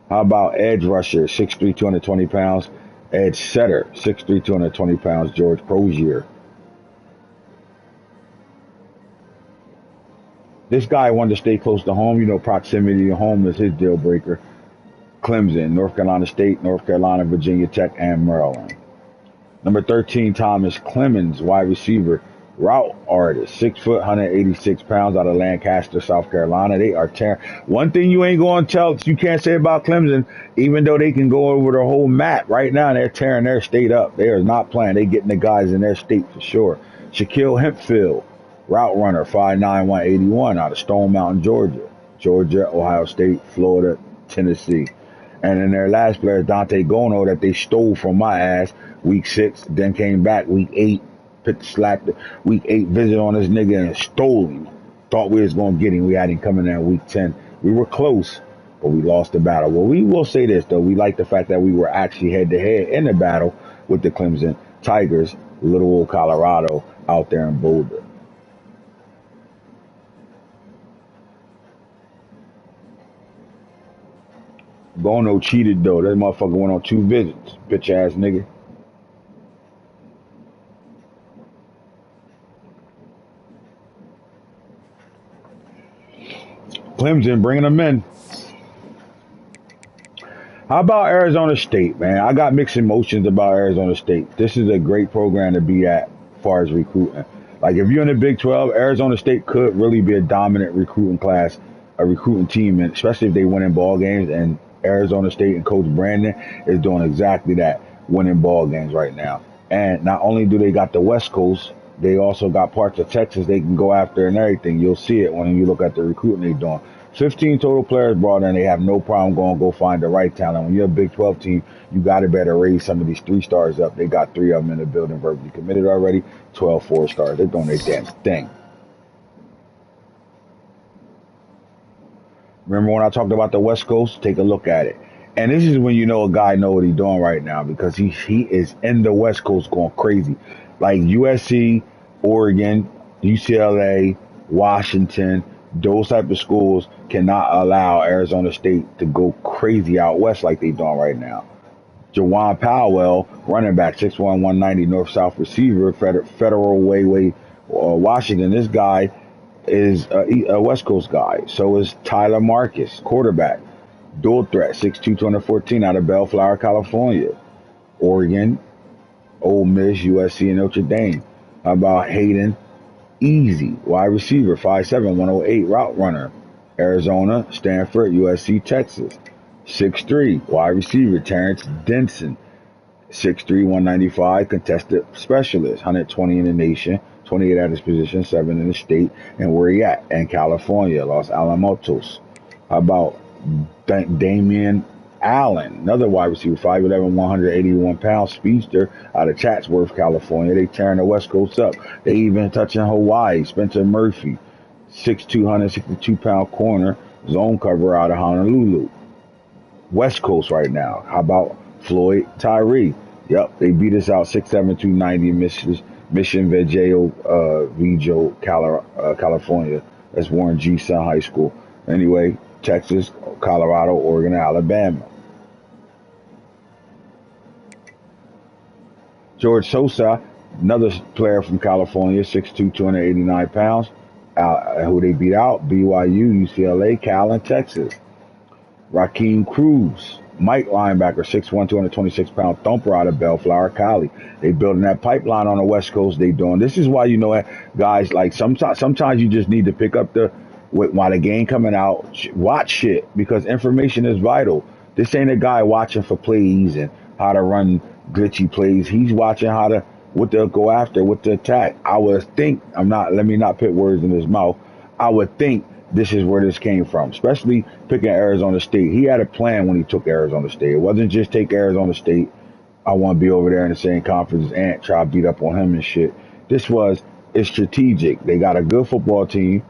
How about edge rusher, 6'3", 220 pounds. Edge setter, 6'3", 220 pounds, George Prozier. This guy wanted to stay close to home. You know, proximity to home is his deal breaker. Clemson, North Carolina State, North Carolina, Virginia Tech, and Maryland. Number 13, Thomas Clemens, wide receiver, route artist, 6 foot, 186 pounds out of Lancaster, South Carolina. They are tearing. One thing you ain't going to tell, you can't say about Clemson, even though they can go over the whole map right now, they're tearing their state up. They are not playing. They getting the guys in their state for sure. Shaquille Hempfield, route runner, 5'9", 181 out of Stone Mountain, Georgia. Georgia, Ohio State, Florida, Tennessee. And then their last player, Dante Gono, that they stole from my ass week 6, then came back week 8, slapped week 8 visit on this nigga and stole him. Thought we was going to get him. We had him coming in week 10. We were close, but we lost the battle. Well, we will say this, though. We like the fact that we were actually head-to-head in the battle with the Clemson Tigers, little old Colorado, out there in Boulder. Bono cheated though. That motherfucker went on 2 visits. Bitch ass nigga. Clemson bringing them in. How about Arizona State, man? I got mixed emotions about Arizona State. This is a great program to be at as far as recruiting. Like if you're in the Big 12, Arizona State could really be a dominant recruiting class, a recruiting team, and especially if they win in ball games. And Arizona State and Coach Brandon is doing exactly that, winning ball games right now. And not only do they got the West Coast, they also got parts of Texas they can go after and everything. You'll see it when you look at the recruiting they're doing. 15 total players brought in. They have no problem go find the right talent. When you're a Big 12 team, you got to better raise some of these 3 stars up. They got 3 of them in the building verbally committed already. 12 4 stars. They're doing their damn thing. Remember when I talked about the West Coast? Take a look at it. And this is when you know a guy know what he's doing right now, because he is in the West Coast going crazy. Like USC, Oregon, UCLA, Washington, Those type of schools cannot allow Arizona State to go crazy out west like they doing right now. Jawan Powell, running back, 6'1", 190, north-south receiver, Federal Way, Washington. This guy is a West Coast guy. So is Tyler Marcus, quarterback, dual threat, 6'2", 214, out of Bellflower, California. Oregon, Ole Miss, USC, and Notre Dame. How about Hayden Easy, wide receiver, 5'7", 108, route runner. Arizona, Stanford, USC, Texas. 6'3", wide receiver, Terrence Denson. 6'3", 195, contested specialist, 120 in the nation, 28 at his position, 7 in the state. And where he at? In California, Los Alamos. How about Damian Allen, another wide receiver, 5'11", 181 pounds, speedster out of Chatsworth, California. They tearing the West Coast up. They even touching Hawaii. Spencer Murphy, 6'2", 162 pound corner, zone cover out of Honolulu. West Coast right now. How about Floyd Tyree? Yep, they beat us out 6'7", 290, Mission Viejo, California. That's Warren G. Sun High School. Anyway, Texas, Colorado, Oregon, and Alabama. George Sosa, another player from California, 6'2", 289 pounds, who they beat out, BYU, UCLA, Cal, and Texas. Raheem Cruz, Mike linebacker, 6'1", 226 pound thumper out of Bellflower, Cali. They building that pipeline on the West Coast. They doing. This is why, guys, like sometimes you just need to pick up while the game coming out, watch shit, because information is vital. This ain't a guy watching for plays and how to run glitchy plays. He's watching what they'll go after, what to attack. I would think, let me not put words in his mouth. I would think this is where this came from, especially picking Arizona State. He had a plan when he took Arizona State. It wasn't just take Arizona State. I want to be over there in the same conference as Ant, try to beat up on him and shit. It's strategic. They got a good football team,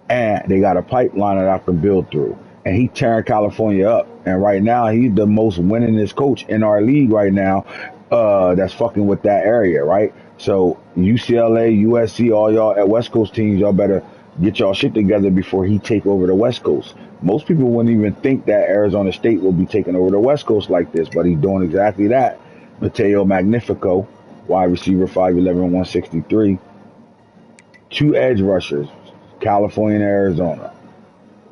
and they got a pipeline that I can build through. And he tearing California up. And right now, he's the most winningest coach in our league right now. That's fucking with that area, right? So UCLA, USC, all y'all at West Coast teams, y'all better get y'all shit together before he take over the West Coast. Most people wouldn't even think that Arizona State will be taking over the West Coast like this, but he's doing exactly that. Mateo Magnifico, wide receiver, 5'11", 163. 2 edge rushers, California and Arizona.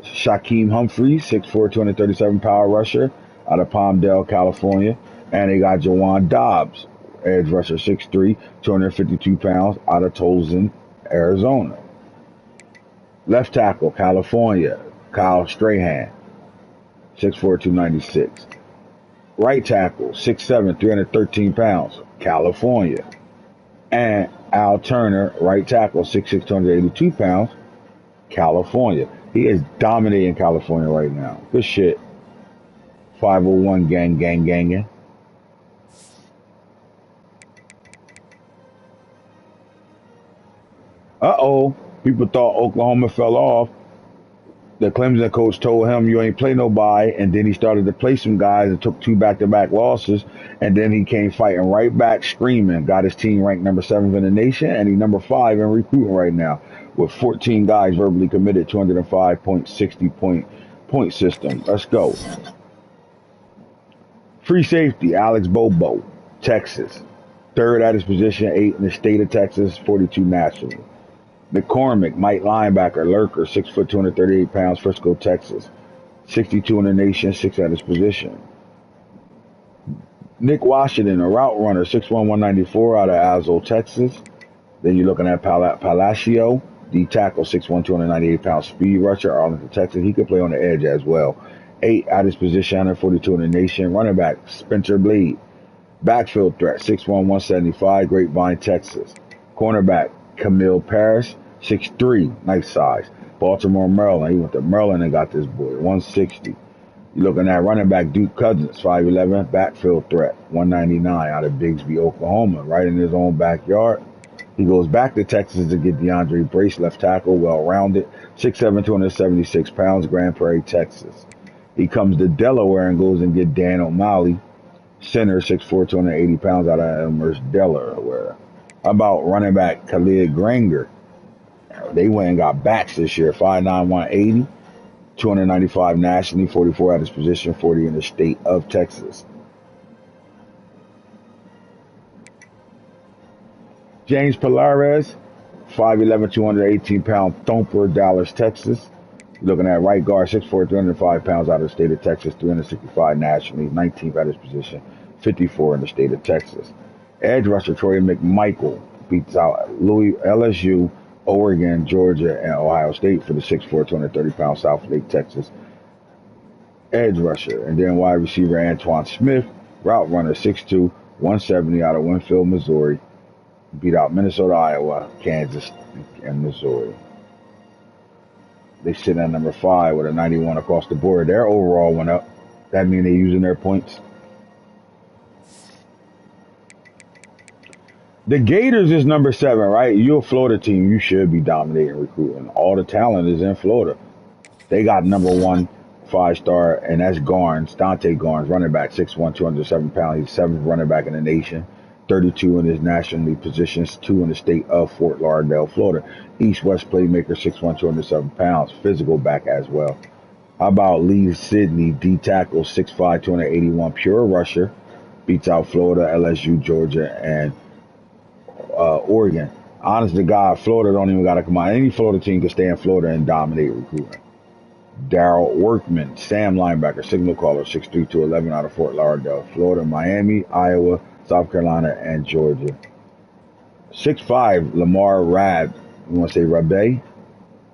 Shaquem Humphreys, 6'4", 237 power rusher out of Palmdale, California. And they got Jawan Dobbs, edge rusher, 6'3", 252 pounds out of Tolson, Arizona. Left tackle, California, Kyle Strahan, 6'4", 296. Right tackle, 6'7", 313 pounds, California. And Al Turner, right tackle, 6'6", 282 pounds, California. He is dominating California right now. Good shit. 501 gang. Uh-oh. People thought Oklahoma fell off. The Clemson coach told him, you ain't play nobody. And then he started to play some guys and took 2 back-to-back losses. And then he came fighting right back, screaming. Got his team ranked number 7 in the nation. And he's number 5 in recruiting right now. With 14 guys verbally committed, 205.60 point system. Let's go. Free safety, Alex Bobo, Texas. 3rd at his position, 8 in the state of Texas, 42 nationally. McCormick, Mike linebacker, lurker, 6', 238 pounds, Frisco, Texas. 62 in the nation, 6 at his position. Nick Washington, a route runner, 6'1", 194 out of Azle, Texas. Then you're looking at Palacio, D tackle, 6'1", 298 pounds, speed rusher, Arlington, Texas. He could play on the edge as well. 8 at his position, 142 in the nation. Running back, Spencer Blade. Backfield threat, 6'1", 175, Grapevine, Texas. Cornerback, Camille Parrish, 6'3", nice size. Baltimore, Maryland. He went to Maryland and got this boy, 160. You're looking at running back Duke Cousins, 5'11", backfield threat, 199 out of Bigsby, Oklahoma, right in his own backyard. He goes back to Texas to get DeAndre Brace, left tackle, well-rounded, 6'7", 276 pounds, Grand Prairie, Texas. He comes to Delaware and goes and get Dan O'Malley, center, 6'4", 280 pounds out of Elmhurst, Delaware. How about running back Khalid Granger, They went and got backs this year. 5'9", 180, 295 nationally, 44 at his position, 40 in the state of Texas. James Pilares, 5'11", 218-pound thumper, Dallas, Texas. You're looking at right guard, 6'4", 305 pounds out of the state of Texas, 365 nationally, 19th at his position, 54 in the state of Texas. Edge rusher Troy McMichael beats out LSU, Oregon, Georgia, and Ohio State for the 6'4", 230-pound South Lake, Texas edge rusher. And then wide receiver Antoine Smith, route runner, 6'2", 170 out of Winfield, Missouri. Beat out Minnesota, Iowa, Kansas, and Missouri. They sit at number 5 with a 91 across the board. Their overall went up. That means they're using their points. The Gators is number 7, right? You're a Florida team. You should be dominating recruiting. All the talent is in Florida. They got number 1 5-star, and that's Garnes, Dante Garnes, running back, 6'1", 207 pounds. He's 7th running back in the nation. 32 in his nationally positions, 2 in the state of Fort Lauderdale, Florida. East-West playmaker, 6'1", 207 pounds, physical back as well. How about Lee Sidney, D-tackle, 6'5", 281, pure rusher, beats out Florida, LSU, Georgia, and Oregon. Honest to God, Florida don't even got to come out. Any Florida team can stay in Florida and dominate recruiting. Darrell Workman, Sam linebacker, signal caller, 6'3", 211 out of Fort Lauderdale, Florida, Miami, Iowa, South Carolina, and Georgia. 6'5", Lamar Rab, you want to say Rabe?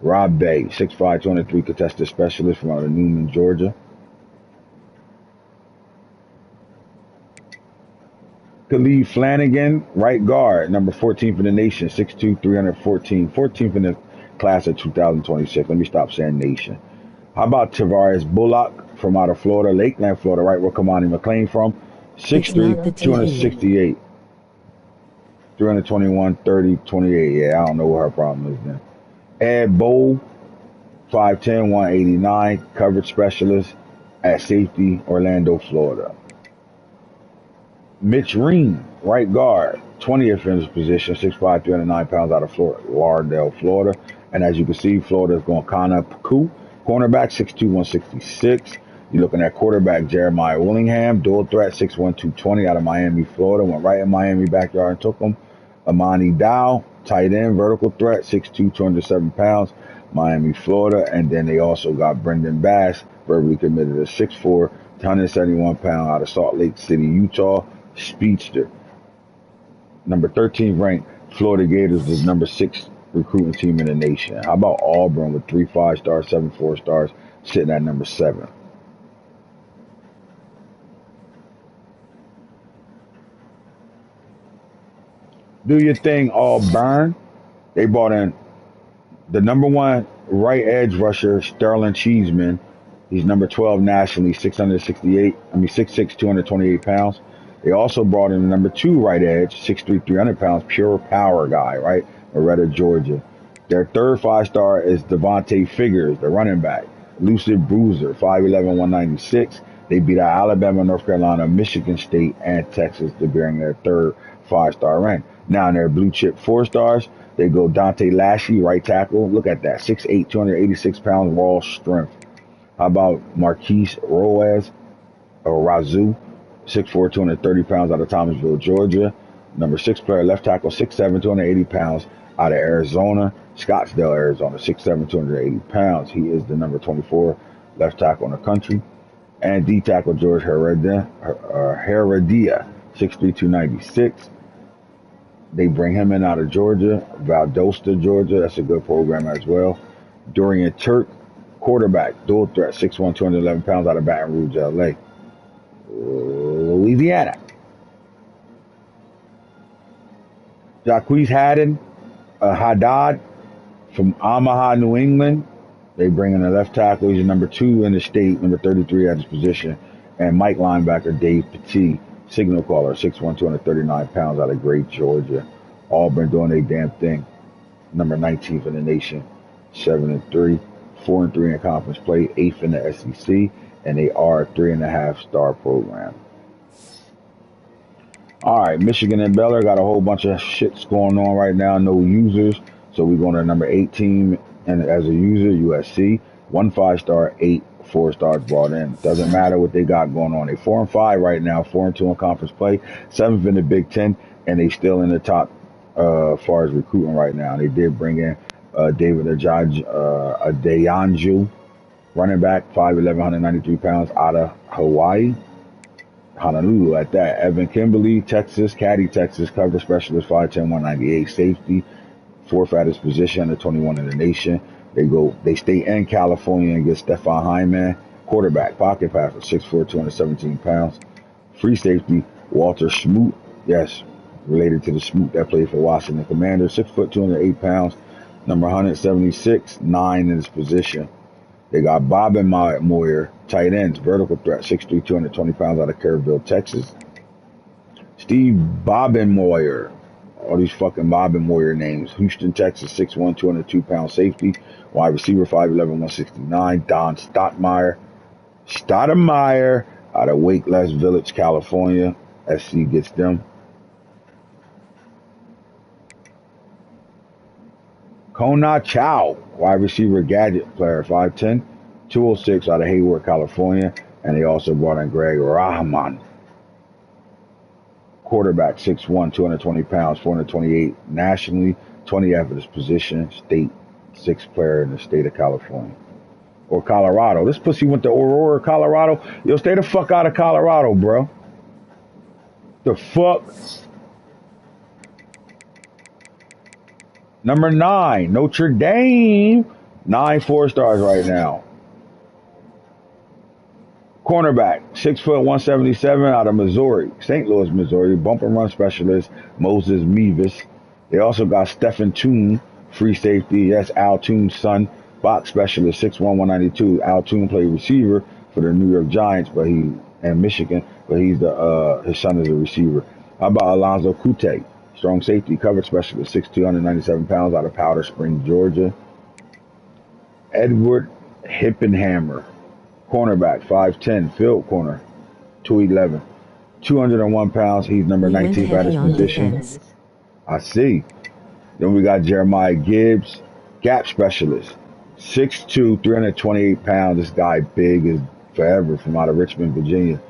Rabe, 6'5", 203 contested specialist from out of Newman, Georgia. Khalid Flanagan, right guard, number 14th in the nation, 6'2", 314, 14th in the class of 2026. Let me stop saying nation. How about Tavares Bullock from out of Florida, Lakeland, Florida, right where Kamani McLean from? 6'3", 268. 321, 30, 28. Yeah, I don't know what her problem is then. Ed Bowl, 5'10", 189, coverage specialist at safety, Orlando, Florida. Mitch Ream, right guard, 20th in his position, 6'5", 309 pounds out of Fort Lauderdale, Florida. And as you can see, Florida is going Kana Paku, cornerback, 6'2", 166. You're looking at quarterback Jeremiah Willingham, dual threat, 6'1", 220 out of Miami, Florida. Went right in Miami backyard and took him. Amani Dow, tight end, vertical threat, 6'2", 207 pounds, Miami, Florida. And then they also got Brendan Bass, verbally committed, a 6'4", 171 pound out of Salt Lake City, Utah, speedster. Number 13 ranked Florida Gators is number 6 recruiting team in the nation. How about Auburn with 3 5-stars, 7 4-stars, sitting at number 7? Do your thing, Auburn. They brought in the number 1 right edge rusher, Sterling Cheeseman. He's number 12 nationally, 6'6", 228 pounds. They also brought in the number 2 right edge, 6'3", 300 pounds, pure power guy, right? Loretta, Georgia. Their 3rd 5-star is Devontae Figures, the running back. Lucid Bruiser, 5'11", 196. They beat out Alabama, North Carolina, Michigan State, and Texas to bring their 3rd 5-star rank. Now in their blue chip 4-stars, they go Dante Lashley, right tackle. Look at that, 6'8", 286 pounds raw strength. How about Marquise Roaz, or Razoo, 6'4", 230 pounds out of Thomasville, Georgia. Number 6 player, left tackle, 6'7", 280 pounds out of Arizona, Scottsdale, Arizona, 6'7", 280 pounds. He is the number 24 left tackle in the country. And D tackle George Heredia, 6'3", 296. They bring him in out of Georgia, Valdosta, Georgia. That's a good program as well. Dorian Turk, quarterback, dual threat, 6'1", 211 pounds out of Baton Rouge, LA. Louisiana. Jacquees Haddad from Omaha, New England. They bring in a left tackle. He's number 2 in the state, number 33 at his position. And Mike linebacker Dave Petit, signal caller, 6'1", 239 pounds out of Great Georgia. Auburn doing their damn thing. Number 19th in the nation, 7-3, 4-3 in conference play, 8th in the SEC, and they are a 3.5-star program. All right, Michigan and Baylor got a whole bunch of shits going on right now. No users. So we're going to number 18, and as a user, USC, 1 5-star, 8 4-stars brought in. Doesn't matter what they got going on. They 4-5 right now, 4-2 in conference play, 7th in the Big Ten, and they still in the top as far as recruiting right now. They did bring in David Adeyanju, running back, 5'11", 193 pounds, out of Hawaii. Honolulu at that. Evan Kimberly, Texas, Caddy, Texas, cover specialist, 5'10", 198, safety, 4th at his position, under 21 in the nation. They stay in California and get Stefan Hyman, quarterback, pocket passer, 6'4", 217 pounds. Free safety, Walter Smoot, yes, related to the Smoot that played for Washington Commanders, 6 foot, 208 pounds, number 176, 9 in his position. They got Bobbin Moyer, tight ends, vertical threat, 6'3", 220 pounds, out of Kerrville, Texas. Steve Bobbin Moyer, all these fucking Bobbin Moyer names. Houston, Texas, 6'1", 202 pound safety, wide receiver, 5'11", 169. Don Stoudemire, out of Wakeless Village, California. SC gets them. Kona Chow, wide receiver, gadget player, 5'10", 206, out of Hayward, California. And they also brought in Greg Rahman, quarterback, 6'1", 220 pounds, 428 nationally, 20th at his position, state 6th player in the state of California. Or Colorado. This pussy went to Aurora, Colorado. Yo, stay the fuck out of Colorado, bro. The fuck? Number 9, Notre Dame. 9 4-stars right now. Cornerback, 6 foot, 177, out of Missouri, St. Louis, Missouri. Bump and run specialist, Moses Mevis. They also got Stephen Toon, free safety. That's Al Toon's son. Box specialist, 6'1", 192. Al Toon played receiver for the New York Giants, and Michigan, but his son is a receiver. How about Alonzo Kute, strong safety, coverage specialist, 6'2", 197 pounds, out of Powder Springs, Georgia. Edward Hippenhammer, cornerback, 5'10", field corner, 211, 201 pounds. He's number 19 at his position. I see. Then we got Jeremiah Gibbs, gap specialist, 6'2", 328 pounds. This guy big as forever, from out of Richmond, Virginia.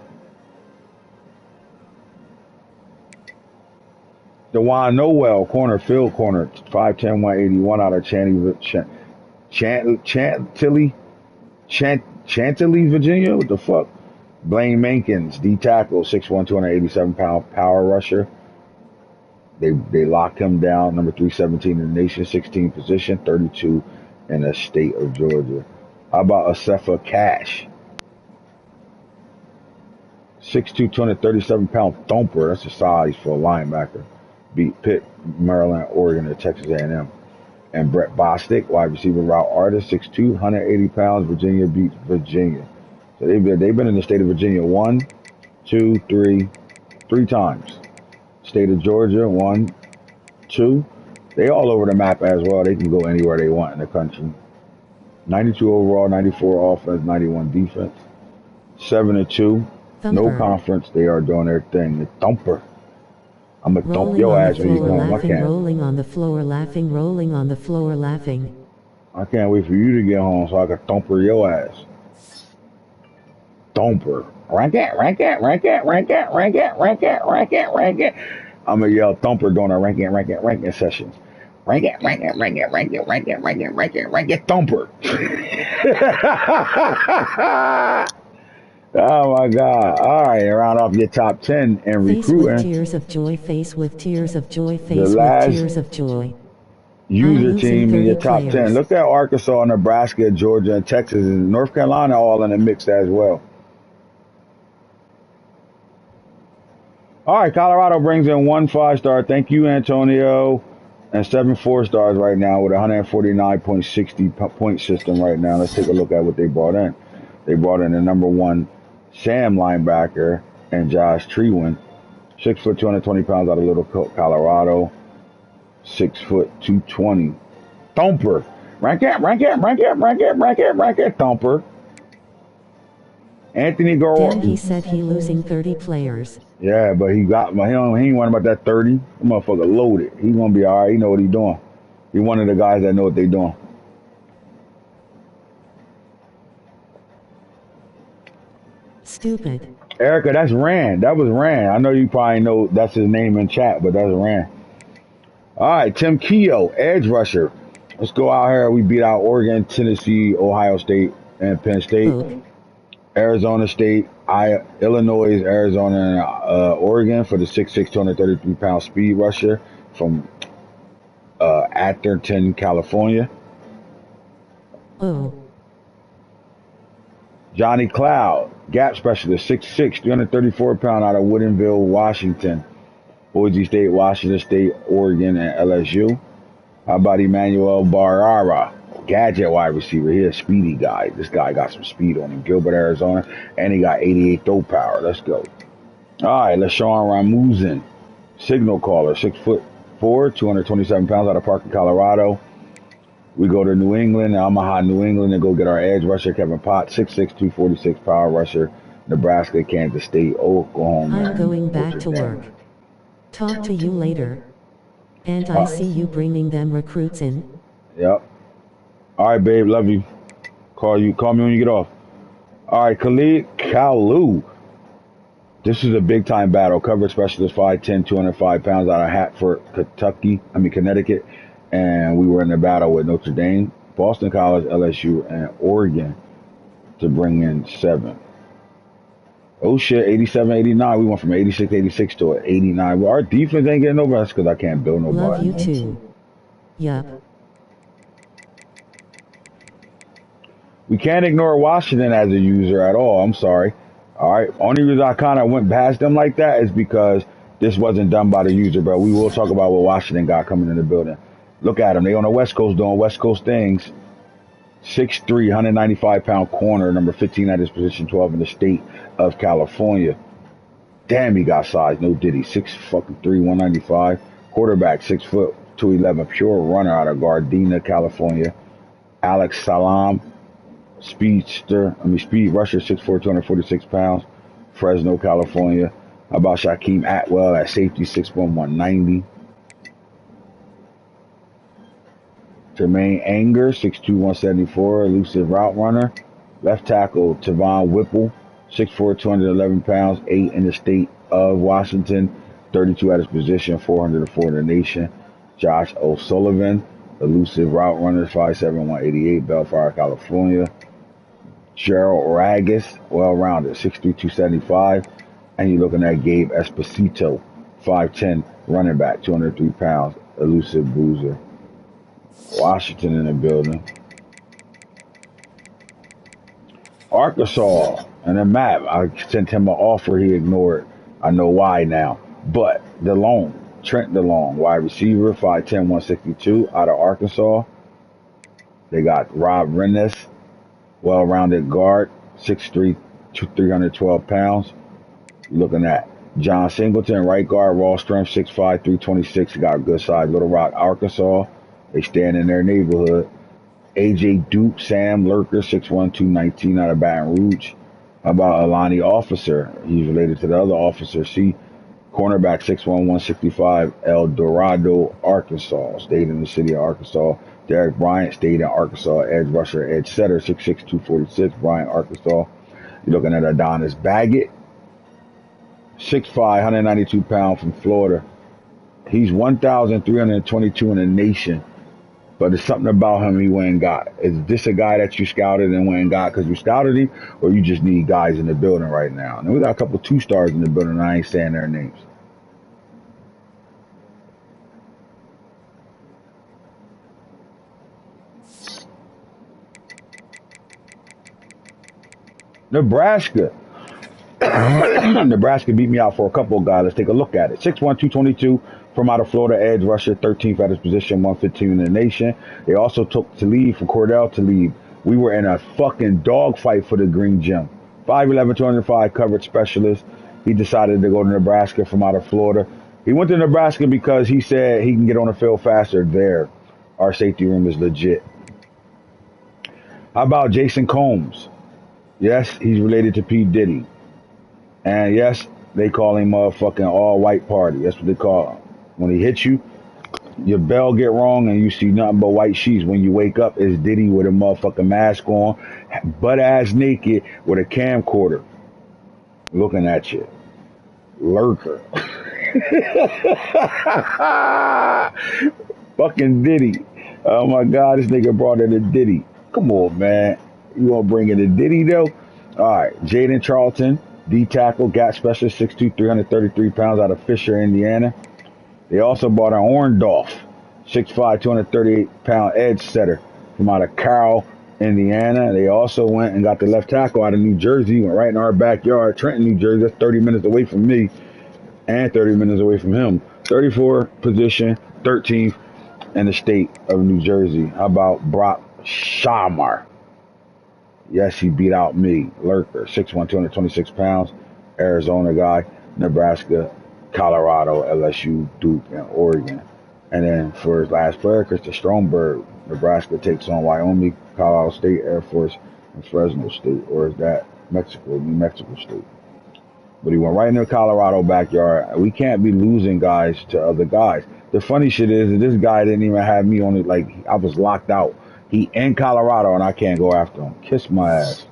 DeJuan Noel, field corner, 5'10", 181, out of Chantilly, Virginia. What the fuck? Blaine Mankins, D tackle, 6'1", 287 pound power rusher. They locked him down, number 317 in the nation, 16 position, 32 in the state of Georgia. How about Asefa Cash? 6'2", 237 pound thumper. That's a size for a linebacker. Beat Pitt, Maryland, Oregon, and Texas A&M. And Brett Bostic, wide receiver, route artist, 6'2", 180 pounds. Virginia beats Virginia. So they've been in the state of Virginia 1, 2, 3 times. State of Georgia, 1, 2. They all over the map as well. They can go anywhere they want in the country. 92 overall, 94 offense, 91 defense. 7-2. No conference. They are doing their thing. The thumper. I'm going to thump your ass when you come home. I can't. Rolling on the floor, laughing, rolling on the floor, laughing. I can't wait for you to get home so I can thumper your ass. Thumper. Rank it. I'm going to yell thumper during a rank it sessions. Rank it, thumper. Oh my God. All right, round off your top 10 and recruiting. Face with tears of joy, face with tears of joy, face with tears of joy. User team in your top 10. Look at Arkansas, Nebraska, Georgia, and Texas, and North Carolina all in the mix as well. All right, Colorado brings in 1 5-star. Thank you, Antonio. And 7 4-stars right now with a 149.60 point system right now. Let's take a look at what they brought in. They brought in the number 1 Sam linebacker and Josh Trewin, 6 foot, 220 pounds, out of Little Colorado. 6 foot, 220. Thumper. Rank it, thumper. Anthony Gore. Damn, he said he losing 30 players. Yeah, but he ain't worrying about that 30. The motherfucker loaded. He gonna be all right. He know what he doing. He's one of the guys that know what they're doing. Stupid. Erica, that's Rand. That was Rand. I know you probably know that's his name in chat, but that's Rand. All right, Tim Keogh, edge rusher. Let's go out here. We beat out Oregon, Tennessee, Ohio State, and Penn State. Oop. Arizona State, Illinois, Arizona, and Oregon for the 6'6", 233-pound speed rusher from Atherton, California. Oh. Johnny Cloud, gap specialist, 6'6", 334-pound out of Woodinville, Washington. Boise State, Washington State, Oregon, and LSU. How about Emmanuel Barrara, gadget wide receiver? He's a speedy guy. This guy got some speed on him. Gilbert, Arizona, and he got 88 throw power. Let's go. All right, LaShawn Ramuzin, signal caller, 6'4", 227 pounds out of Parker, Colorado. We go to New England, Omaha, New England, and go get our edge rusher, Kevin Potts, 6'6", 246 power rusher, Nebraska, Kansas State, Oklahoma. I'm going back to work. Talk to you later. And I see you bringing them recruits in. Yep. All right, babe, love you. Call me when you get off. All right, Khalid Kalu. This is a big time battle. Coverage specialist, 5'10", 205 pounds out of Hartford, Connecticut. And we were in a battle with Notre Dame, Boston College, LSU, and Oregon to bring in 7. Oh shit, 87, 89. We went from 86, 86 to 89. Well, our defense ain't getting over. That's because I can't build nobody. Love you too. Yup. We can't ignore Washington as a user at all. I'm sorry. All right. Only reason I kind of went past them like that is because this wasn't done by the user, but we will talk about what Washington got coming in the building. Look at them. They on the West Coast doing West Coast things. 6'3", 195-pound corner, number 15 at his position 12 in the state of California. Damn, he got size. No diddy. 6'3", 195. Quarterback, 6 foot, 211. Pure runner out of Gardena, California. Alex Salam, speed rusher, 6'4", 246 pounds. Fresno, California. How about Shaquem Atwell at safety, 6'1", 190. Jermaine Anger, 6'2", 174, elusive route runner. Left tackle, Tavon Whipple, 6'4", 211 pounds, 8 in the state of Washington, 32 at his position, 404 in the nation. Josh O'Sullivan, elusive route runner, 5'7", 188, Bellflower, California. Gerald Ragus, well-rounded, 6'3", 275. And you're looking at Gabe Esposito, 5'10", running back, 203 pounds, elusive bruiser. Washington in the building. Arkansas and a map. I sent him an offer he ignored. I know why now. But Trent DeLong, wide receiver, 5'10", 162, out of Arkansas. They got Rob Rennes, well-rounded guard, 6'3", 312 pounds. You're looking at John Singleton, right guard, raw strength, 6'5", 326. Got a good side, Little Rock, Arkansas. They stand in their neighborhood. AJ Duke, Sam Lurker, 6'1", 219 out of Baton Rouge. How about Alani Officer? He's related to the other officer. C. Cornerback, 6'1", 165, El Dorado, Arkansas. Stayed in the city of Arkansas. Derek Bryant stayed in Arkansas. Edge rusher, Ed Setter, 6'6", 246, Bryant, Arkansas. You're looking at Adonis Baggett, 6'5", 192 pounds from Florida. He's 1,322 in the nation. But there's something about him he went and got. Is this a guy that you scouted and went and got because you scouted him, or you just need guys in the building right now? And we got a couple 2-stars in the building, and I ain't saying their names. Nebraska. Nebraska beat me out for a couple of guys. Let's take a look at it. 6'1", 222 from out of Florida, edge rusher, 13th at his position, 115 in the nation. They also took Talib from Cordell Talib. We were in a fucking dogfight for the green gem. 5'11", 205 coverage specialist. He decided to go to Nebraska from out of Florida. He went to Nebraska because he said he can get on the field faster there. Our safety room is legit. How about Jason Combs? Yes, he's related to P. Diddy. And yes, they call him motherfucking all-white party. That's what they call him. When he hits you, Your bell get wrong and you see nothing but white sheets. When you wake up, it's Diddy with a motherfucking mask on, butt ass naked with a camcorder looking at you. Lurker. Fucking Diddy. Oh my God, this nigga brought in a Diddy. Come on, man. You want to bring in a Diddy, though? All right. Jaden Charlton, D tackle, gap specialist, 6'2", 333 pounds out of Fisher, Indiana. They also bought an Orndorff, 6'5", 238-pound edge setter from out of Carroll, Indiana. They also went and got the left tackle out of New Jersey, went right in our backyard, Trenton, New Jersey. That's 30 minutes away from me and 30 minutes away from him. 34 position, 13th in the state of New Jersey. How about Brock Shamar? Yes, he beat out me. Lurker, 6'1", 226 pounds, Arizona guy, Nebraska, Colorado, LSU, Duke, and Oregon. And then for his last player, Krista Stromberg, Nebraska takes on Wyoming, Colorado State, Air Force, and Fresno State. Or is that Mexico, New Mexico State? But he went right in the Colorado backyard. We can't be losing guys to other guys. The funny shit is that this guy didn't even have me on it. Like, I was locked out. He in Colorado and I can't go after him. Kiss my ass.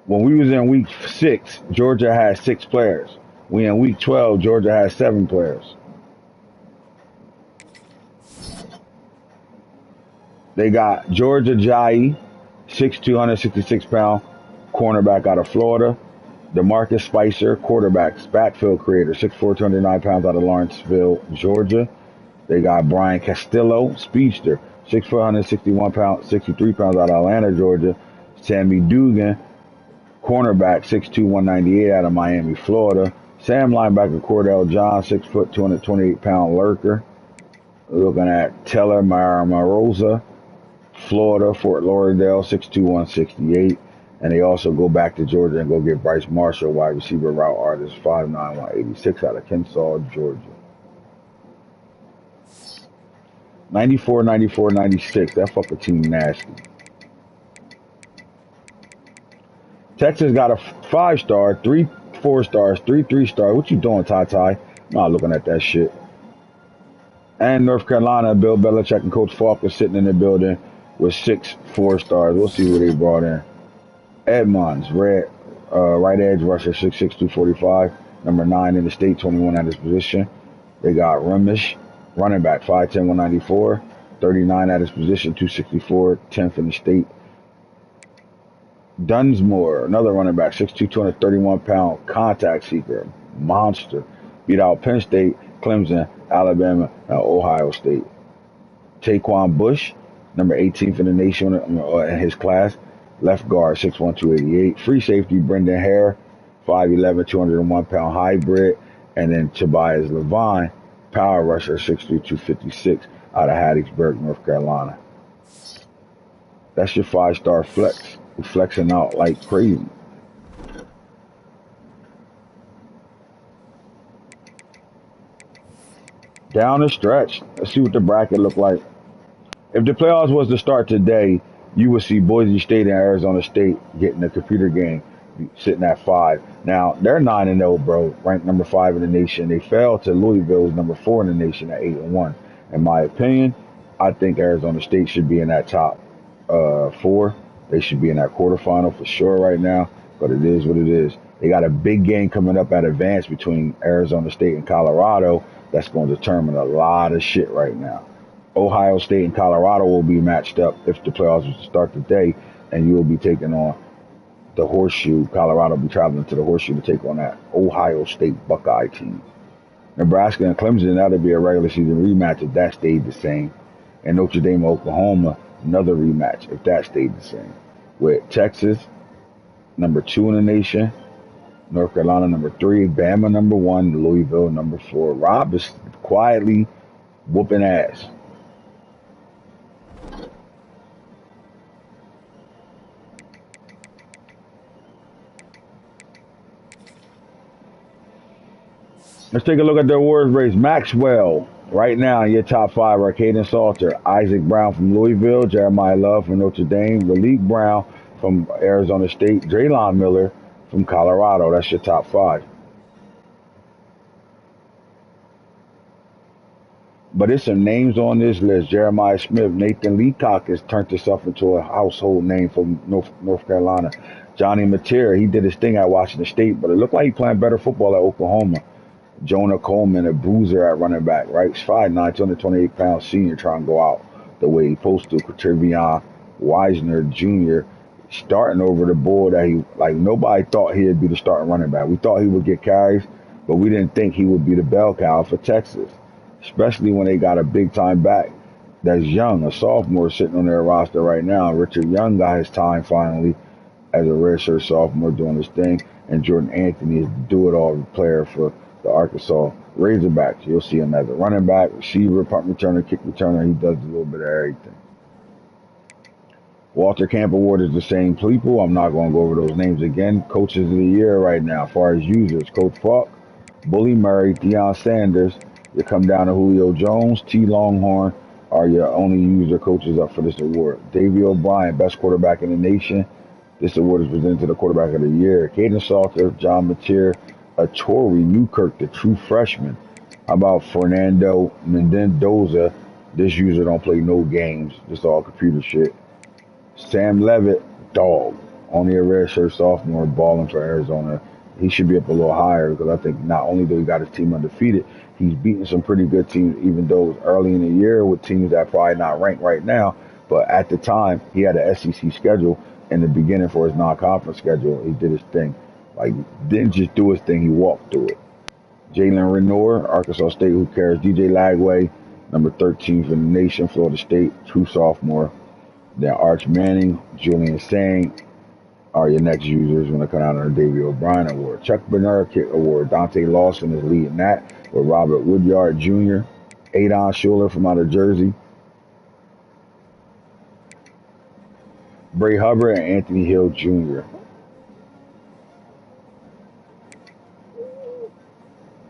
When we was in week 6, Georgia had 6 players. We in week 12, Georgia had 7 players. They got Georgia Jai, 6'2", 266-pound cornerback out of Florida. DeMarcus Spicer, quarterback, backfield creator, 6'4", 209 pounds out of Lawrenceville, Georgia. They got Brian Castillo, speedster, 6'4", 161 pounds, 63 pounds out of Atlanta, Georgia. Sammy Dugan, cornerback, 6'2", 198 out of Miami, Florida. Sam linebacker Cordell John, 6 foot, 228-pound lurker. Looking at Teller Marosa, Florida, Fort Lauderdale, 6'2", 168. And they also go back to Georgia and go get Bryce Marshall, wide receiver route artist, 5'9", 186 out of Kennesaw, Georgia. 94, 94, 96. That fucking team nasty. Texas got a 5-star, 3 4-stars, 3 3-stars. What you doing, Ty? I'm not looking at that shit. And North Carolina, Bill Belichick and Coach Falk are sitting in the building with 6 4-stars. We'll see what they brought in. Edmonds, right edge rusher, 6'6", 245. Number 9 in the state, 21 at his position. They got Remish, running back, 5'10", 194. 39 at his position, 264, 10th in the state. Dunsmore, another running back, 6'2", 231-pound contact seeker, monster. Beat out Penn State, Clemson, Alabama, and Ohio State. Taquan Bush, number 18th in the nation in his class, left guard, 6'1", 288. Free safety, Brendan Hare, 5'11", 201-pound hybrid. And then Tobias Levine, power rusher, 6'3", 256, out of Hattiesburg, North Carolina. That's your 5-star flex. You're flexing out like crazy. Down the stretch. Let's see what the bracket look like. If the playoffs was to start today, you would see Boise State and Arizona State getting a computer game, sitting at 5. Now, they're 9-0, bro, ranked number 5 in the nation. They fell to Louisville's number 4 in the nation at 8-1. In my opinion, I think Arizona State should be in that top 4. They should be in that quarterfinal for sure right now, but it is what it is. They got a big game coming up at Advance between Arizona State and Colorado. That's going to determine a lot of shit right now. Ohio State and Colorado will be matched up if the playoffs was to start today, and you will be taking on the Horseshoe. Colorado will be traveling to the Horseshoe to take on that Ohio State Buckeye team. Nebraska and Clemson, that'll be a regular season rematch if that stayed the same. And Notre Dame, Oklahoma, another rematch if that stayed the same. With Texas, number 2 in the nation, North Carolina, number 3, Bama, number 1, Louisville, number 4. Rob is quietly whooping ass. Let's take a look at the awards race. Maxwell, right now, in your top 5 are Caden Salter, Isaac Brown from Louisville, Jeremiah Love from Notre Dame, Malik Brown from Arizona State, Draylon Miller from Colorado. That's your top 5. But there's some names on this list. Jeremiah Smith, Nathan Leacock has turned himself into a household name from North Carolina. Johnny Mateer, he did his thing at Washington State, but it looked like he playing better football at Oklahoma. Jonah Coleman, a bruiser at running back, right? 5'9", 228 pounds senior trying to go out the way he supposed to. Quatrivion Wisner Jr. starting over the board that he, like, nobody thought he'd be the starting running back. We thought he would get carries, but we didn't think he would be the bell cow for Texas, especially when they got a big-time back that's young, a sophomore sitting on their roster right now. Richard Young got his time finally as a redshirt sophomore doing his thing, and Jordan Anthony is the do-it-all player for the Arkansas Razorbacks. You'll see him as a running back, receiver, punt returner, kick returner. He does a little bit of everything. Walter Camp Award is the same people. I'm not going to go over those names again. Coaches of the year right now, as far as users, Coach Falk, Bully Murray, Deion Sanders. You come down to Julio Jones, T. Longhorn are your only user coaches up for this award. Davey O'Brien, best quarterback in the nation. This award is presented to the quarterback of the year. Caden Salter, John Mateer, Torrey Newkirk, the true freshman. How about Fernando Mendoza? This user don't play no games. Just all computer shit. Sam Levitt, dog. Only a redshirt sophomore balling for Arizona. He should be up a little higher because I think not only do he got his team undefeated, he's beaten some pretty good teams, even though it was early in the year with teams that probably not ranked right now. But at the time, he had an SEC schedule in the beginning for his non-conference schedule. He did his thing. Like, didn't just do his thing, he walked through it. Jalen Renor, Arkansas State, who cares? DJ Lagway, number 13 for the nation, Florida State, true sophomore. Then Arch Manning, Julian Sang are your next users when they come out on the Davey O'Brien Award. Chuck Bernard Kick Award, Dante Lawson is leading that with Robert Woodyard Jr., Adon Schuler from out of Jersey, Bray Hubbard, and Anthony Hill Jr.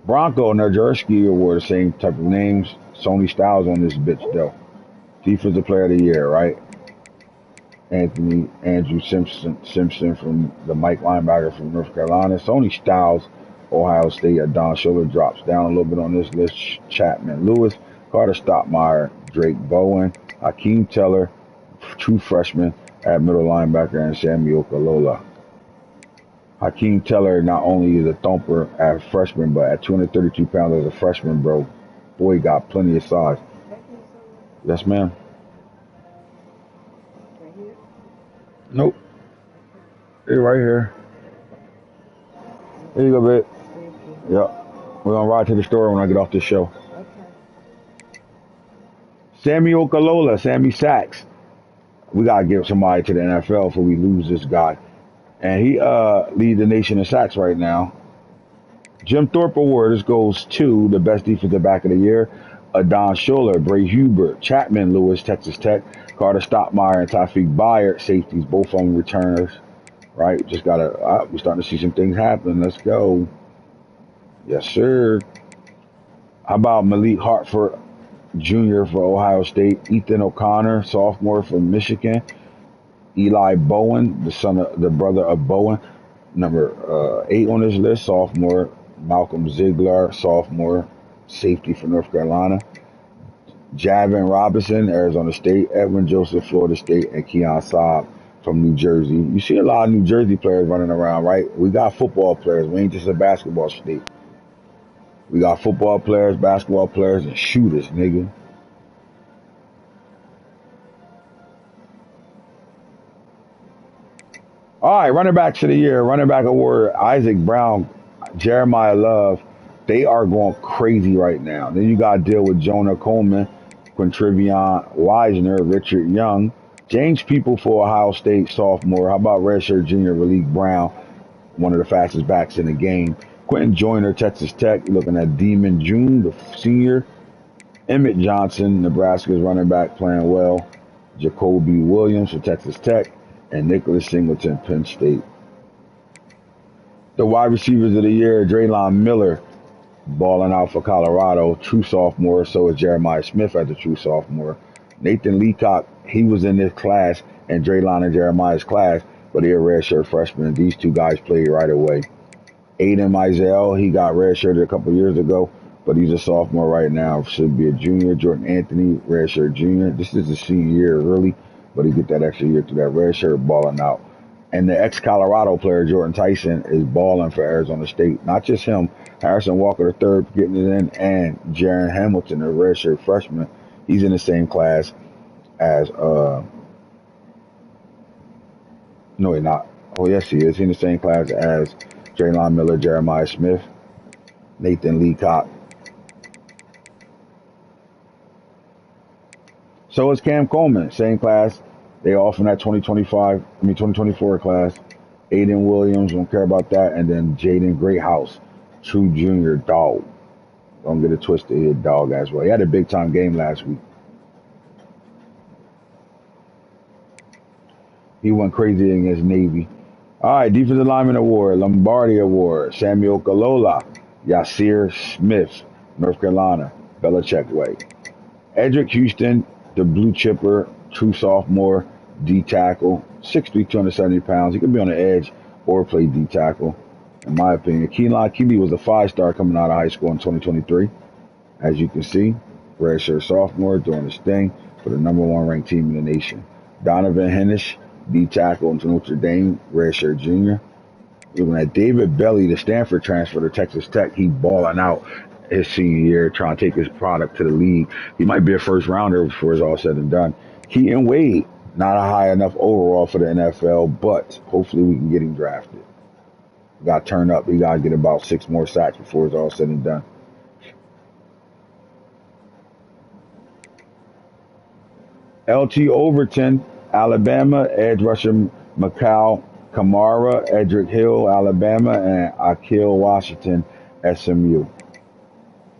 Bronco Nurjerski Award, the same type of names. Sony Styles on this bitch, though. Defensive Player of the Year, right? Andrew Simpson from the Mike linebacker from North Carolina. Sony Styles, Ohio State. Don Schuler drops down a little bit on this list. Chapman Lewis, Carter Stottmeyer, Drake Bowen, Hakeem Teller, true freshman at middle linebacker, and Samuel Kalola. Hakeem Teller not only is a thumper at freshman, but at 232 pounds as a freshman, bro, boy got plenty of size. Yes, ma'am. Nope. They're right here. There you go, babe. Yep. We're gonna ride to the store when I get off this show. Okay. Samuel Kalola, Sammy Sachs. We gotta give somebody to the NFL before we lose this guy. And he leads the nation in sacks right now. Jim Thorpe Award, this goes to the best defensive back of the year. Adon Schuler, Bray Hubert, Chapman Lewis, Texas Tech, Carter Stottmeyer, and Taufik Bayard, safeties, both of them returners. Right? Just gotta, we're starting to see some things happen. Let's go. Yes, sir. How about Malik Hartford Jr. for Ohio State, Ethan O'Connor, sophomore from Michigan, Eli Bowen, the brother of Bowen, number 8 on this list, sophomore, Malcolm Ziegler, sophomore, safety for North Carolina, Javin Robinson, Arizona State, Edwin Joseph, Florida State, and Keon Saab from New Jersey. You see a lot of New Jersey players running around, right? We got football players. We ain't just a basketball state. We got football players, basketball players, and shooters, nigga. All right, running backs of the year, running back award, Isaac Brown, Jeremiah Love. They are going crazy right now. Then you got to deal with Jonah Coleman, Quintrivion Wisner, Richard Young, James People for Ohio State, sophomore. How about redshirt junior Raleek Brown, one of the fastest backs in the game. Quentin Joyner, Texas Tech. You're looking at Demon June, the senior. Emmett Johnson, Nebraska's running back, playing well. Jacoby Williams for Texas Tech. And Nicholas Singleton, Penn State. The wide receivers of the year, Draylon Miller, balling out for Colorado, true sophomore. So is Jeremiah Smith as a true sophomore. Nathan Leacock, he was in this class, and Draylon and Jeremiah's class. but they're redshirt freshmen. These two guys played right away. Aiden Mizell, he got redshirted a couple years ago, but he's a sophomore right now. Should be a junior. Jordan Anthony, redshirt junior. This is his senior year, really, but he get that extra year through that redshirt, balling out. And the ex-Colorado player, Jordan Tyson, is balling for Arizona State. Not just him. Harrison Walker III getting it in, and Jaron Hamilton, a redshirt freshman. He's in the same class as, no, he's not. Oh, yes, he is. He's in the same class as Draylon Miller, Jeremiah Smith, Nathan Leacock. So is Cam Coleman, same class. They all from that 2024 class. Aiden Williams, don't care about that. And then Jaden Greathouse, true junior dog. Don't get it twisted, he a dog as well. He had a big time game last week. He went crazy against Navy. All right, Defensive Lineman Award, Lombardi Award, Samuel Kalola, Yasir Smith, North Carolina, Belichick Way. Edric Houston, the blue chipper, true sophomore, D tackle, 6'3", 270 pounds. He could be on the edge or play D tackle, in my opinion. Keelan Keeley was a 5-star coming out of high school in 2023. As you can see, redshirt sophomore doing his thing for the #1 ranked team in the nation. Donovan Hennish, D tackle into Notre Dame, redshirt junior. Looking at David Belly, the Stanford transfer to Texas Tech, he balling out his senior year, trying to take his product to the league. He might be a first rounder before it's all said and done. Keaton Wade, not a high enough overall for the NFL, but hopefully we can get him drafted. Got to turn up. He got to get about 6 more sacks before it's all said and done. LT Overton, Alabama, edge rusher Mikal Kamara, Edric Hill, Alabama, and Akil Washington, SMU.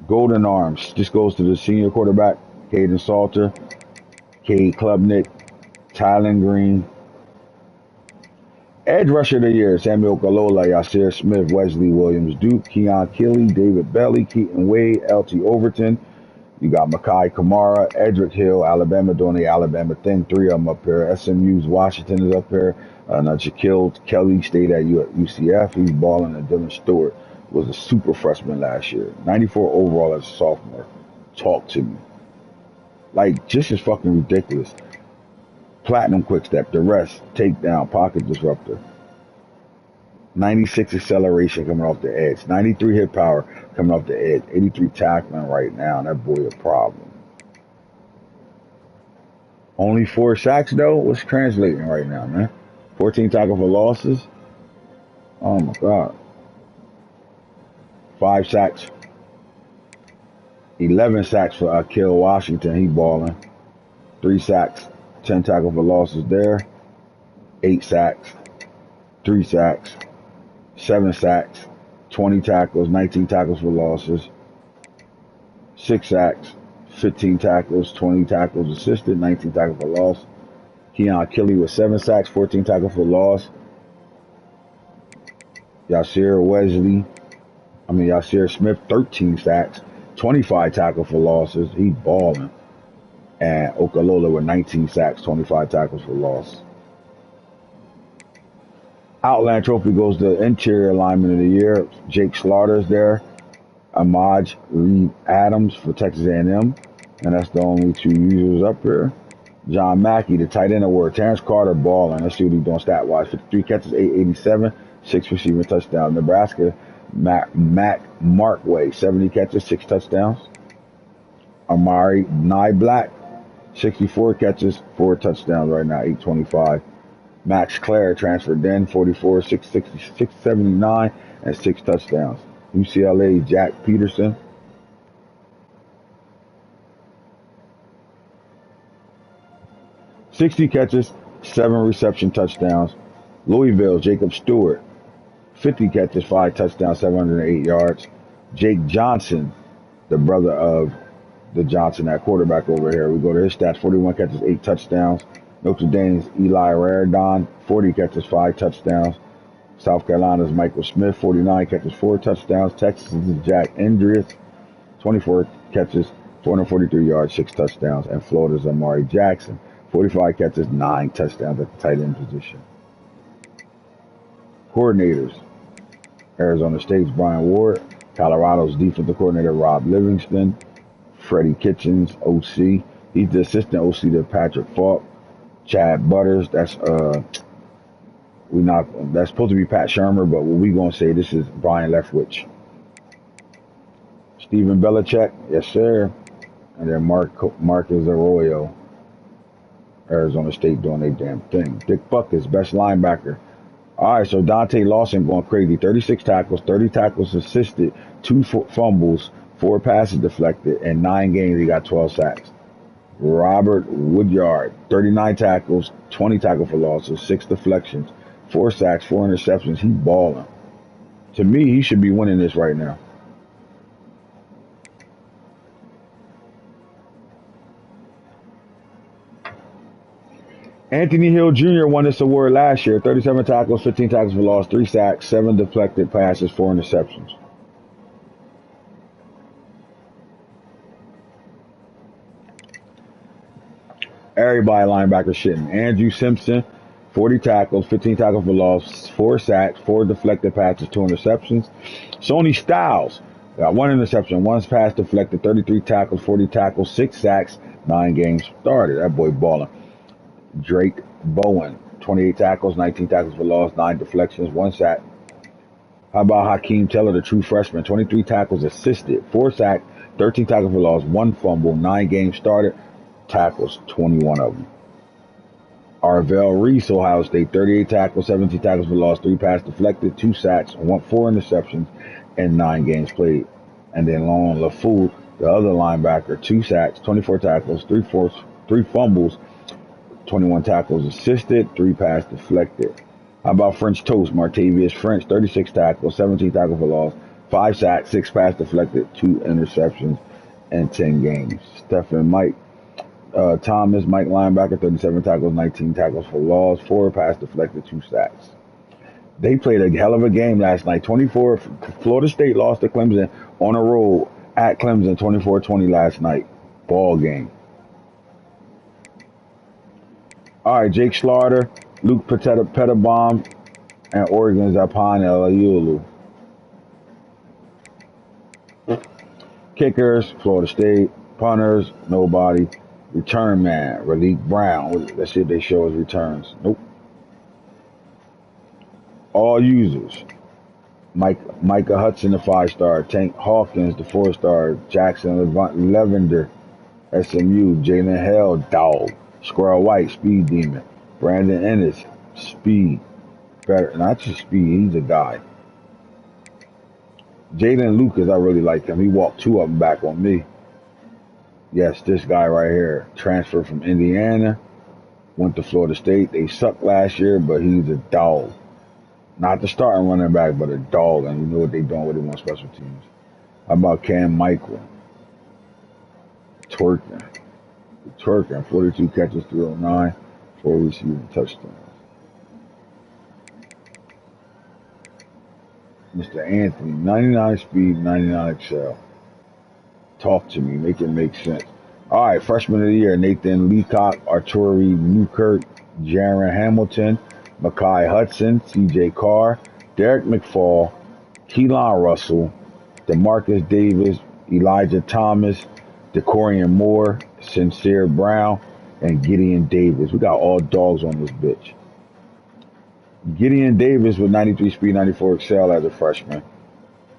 Golden Arms, this goes to the senior quarterback, Caden Salter, Cade Klubnik, Tylen Green. Edge rusher of the year, Samuel Kalola, Yasir Smith, Wesley Williams, Duke, Keon Keeley, David Belly, Keaton Wade, LT Overton. You got Makai Kamara, Edric Hill, Alabama doing the Alabama thing. 3 of them up here. SMU's Washington is up here. Shaquille Kelly stayed at UCF. He's balling. And Dylan Stewart was a super freshman last year. 94 overall as a sophomore. Talk to me. Like, just is fucking ridiculous. Platinum quick step, the rest, takedown, pocket disruptor. 96 acceleration coming off the edge. 93 hit power coming off the edge. 83 tackling right now. That boy a problem. Only 4 sacks though. What's translating right now, man? 14 tackle for losses. Oh my God. 5 sacks. 11 sacks for Akil Washington. He balling. 3 sacks. 10 tackle for losses there. 8 sacks. 3 sacks. 7 sacks. 20 tackles. 19 tackles for losses. 6 sacks. 15 tackles. 20 tackles assisted. 19 tackles for loss. Keon Keeley with 7 sacks. 14 tackles for loss. Yasir Smith, 13 sacks. 25 tackles for losses. He balling. And Okalola with 19 sacks, 25 tackles for loss. Outland Trophy goes to Interior Lineman of the Year. Jake Slaughter's there. Amaj Reed Adams for Texas A&M. And that's the only 2 users up here. John Mackey, the tight end award. Terrence Carter balling. Let's see what he's doing stat-wise. 53 catches, 887, 6 receiving touchdowns. Nebraska, Mac Markway, 70 catches, 6 touchdowns. Amari Nye Black, 64 catches, 4 touchdowns right now, 825. Max Clare transferred in, 44, 660, 679, and 6 touchdowns. UCLA, Jack Peterson. 60 catches, 7 reception touchdowns. Louisville, Jacob Stewart, 50 catches, 5 touchdowns, 708 yards. Jake Johnson, the brother of the Johnson at quarterback over here. We go to his stats, 41 catches, 8 touchdowns. Notre Dame's Eli Rardon, 40 catches, 5 touchdowns. South Carolina's Michael Smith, 49 catches, 4 touchdowns. Texas is Jack Endrius, 24 catches, 443 yards, 6 touchdowns. And Florida's Amari Jackson, 45 catches, 9 touchdowns at the tight end position. Coordinators: Arizona State's Brian Ward, Colorado's defensive coordinator Rob Livingston, Freddie Kitchens, OC. He's the assistant OC to Patrick Falk. Chad Butters, that's supposed to be Pat Shermer, but what we gonna say this is Brian Leftwich. Stephen Belichick, yes sir, and then Marcus Arroyo, Arizona State doing their damn thing. Dick Buckus, best linebacker. All right, so Dante Lawson going crazy. 36 tackles, 30 tackles assisted, 2 fumbles, 4 passes deflected, and 9 games he got 12 sacks. Robert Woodyard, 39 tackles, 20 tackle for losses, 6 deflections, 4 sacks, 4 interceptions. He balling. To me, he should be winning this right now. Anthony Hill Jr. won this award last year. 37 tackles, 15 tackles for loss, 3 sacks, 7 deflected passes, 4 interceptions. Everybody linebacker shitting. Andrew Simpson, 40 tackles, 15 tackles for loss, 4 sacks, 4 deflected passes, 2 interceptions. Sonny Styles got 1 interception, 1 pass deflected, 33 tackles, 40 tackles, 6 sacks, 9 games started. That boy balling. Drake Bowen, 28 tackles, 19 tackles for loss, 9 deflections, 1 sack. How about Hakeem Taylor, the true freshman? 23 tackles assisted, 4 sacks, 13 tackles for loss, 1 fumble, 9 games started, tackles, 21 of them. Arvell Reese, Ohio State, 38 tackles, 17 tackles for loss, 3 passes deflected, 2 sacks, 4 interceptions, and 9 games played. And then Lon LaFou, the other linebacker, 2 sacks, 24 tackles, 3 fumbles, 21 tackles assisted, 3 passes deflected. How about French Toast? Martavius French, 36 tackles, 17 tackles for loss, 5 sacks, 6 passes deflected, 2 interceptions, and 10 games. Stephen Thomas, Mike linebacker, 37 tackles, 19 tackles for loss, 4 passes deflected, 2 sacks. They played a hell of a game last night. Florida State lost to Clemson on the road at Clemson, 24-20 last night. Ball game. All right, Jake Slaughter, Luke Petitbomb, and Oregon's Apon Eliulu. Kickers, Florida State. Punters, nobody. Return man, Raleek Brown. Let's see if they show his returns. Nope. All users. Micah Hudson, the 5-star. Tank Hawkins, the 4-star. Jackson Lavender, SMU. Jalen Hell, dog. Squirrel White, speed demon. Brandon Ennis, speed. Better, not just speed, he's a guy. Jalen Lucas, I really like him. He walked 2 of them back on me. Yes, this guy right here, transferred from Indiana, went to Florida State. They sucked last year, but he's a dog. Not the starting running back, but a dog, and you know what they're doing with him on special teams. How about Cam Michael? Twerking, 42 catches, 309, 4 receiving touchdowns. Mr. Anthony, 99 speed, 99 excel. Talk to me, make it make sense. All right, freshman of the year, Nathan Leacock, Arturi Newkirk, Jaron Hamilton, Makai Hudson, CJ Carr, Derek McFall, Keelan Russell, DeMarcus Davis, Elijah Thomas, DeCorian Moore, Sincere Brown, and Gideon Davis. We got all dogs on this bitch. Gideon Davis with 93 speed, 94 excel as a freshman.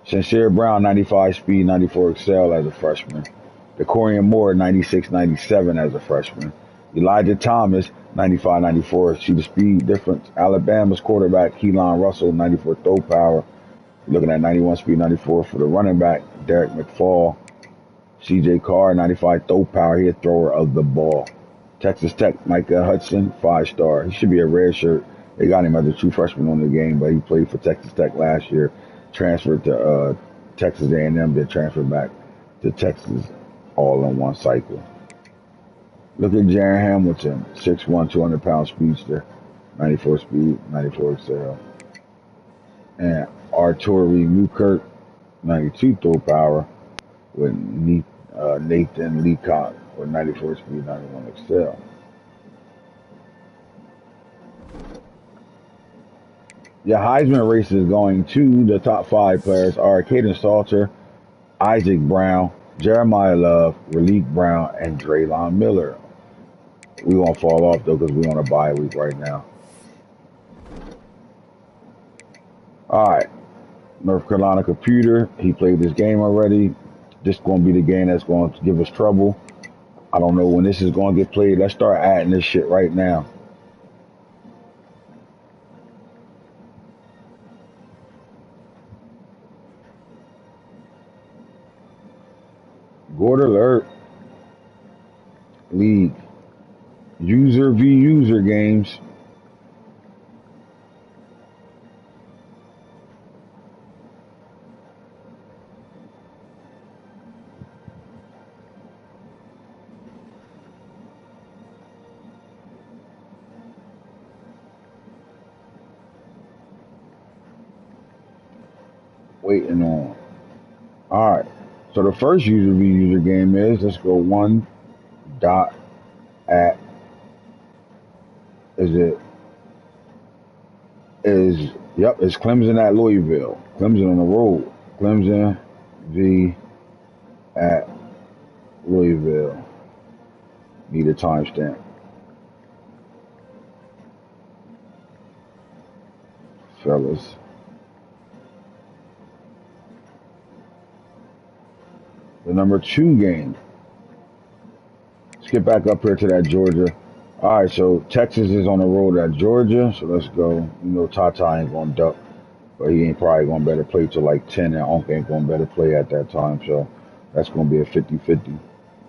Sincere Brown, 95 speed, 94 excel as a freshman. DeCorian Moore, 96, 97 as a freshman. Elijah Thomas, 95, 94. See the speed difference. Alabama's quarterback, Keelan Russell, 94 throw power. Looking at 91 speed, 94 for the running back, Derek McFall. CJ Carr, 95 throw power. He a thrower of the ball. Texas Tech, Micah Hudson, 5-star. He should be a red shirt. They got him as a true freshman on the game, but he played for Texas Tech last year. Transferred to Texas A&M, then transferred back to Texas all in one cycle. Look at Jaron Hamilton, 6'1", 200-pound speedster, 94 speed, 94 excel. And Arturi Newkirk, 92 throw power, with Nathan Leacock with 94 speed, 91 excel. Your Heisman race is going to the top 5 players are Caden Salter, Isaac Brown, Jeremiah Love, Raleek Brown, and Draylon Miller. We won't fall off though because we on a bye week right now. All right, North Carolina Computer. He played this game already. This is going to be the game that's going to give us trouble. I don't know when this is going to get played. Let's start adding this shit right now. Gord alert. League. User v user games. Waiting on. All right. So the first user v user game is, let's go one dot at, it's Clemson at Louisville. Clemson on the road. Clemson v at Louisville. Need a timestamp. Fellas. The number 2 game. Let's get back up here to that Georgia. All right, so Texas is on the road at Georgia, so let's go. You know, Tata ain't going to duck, but he ain't probably going to better play till like 10, and Unc ain't going to better play at that time, so that's going to be a 50-50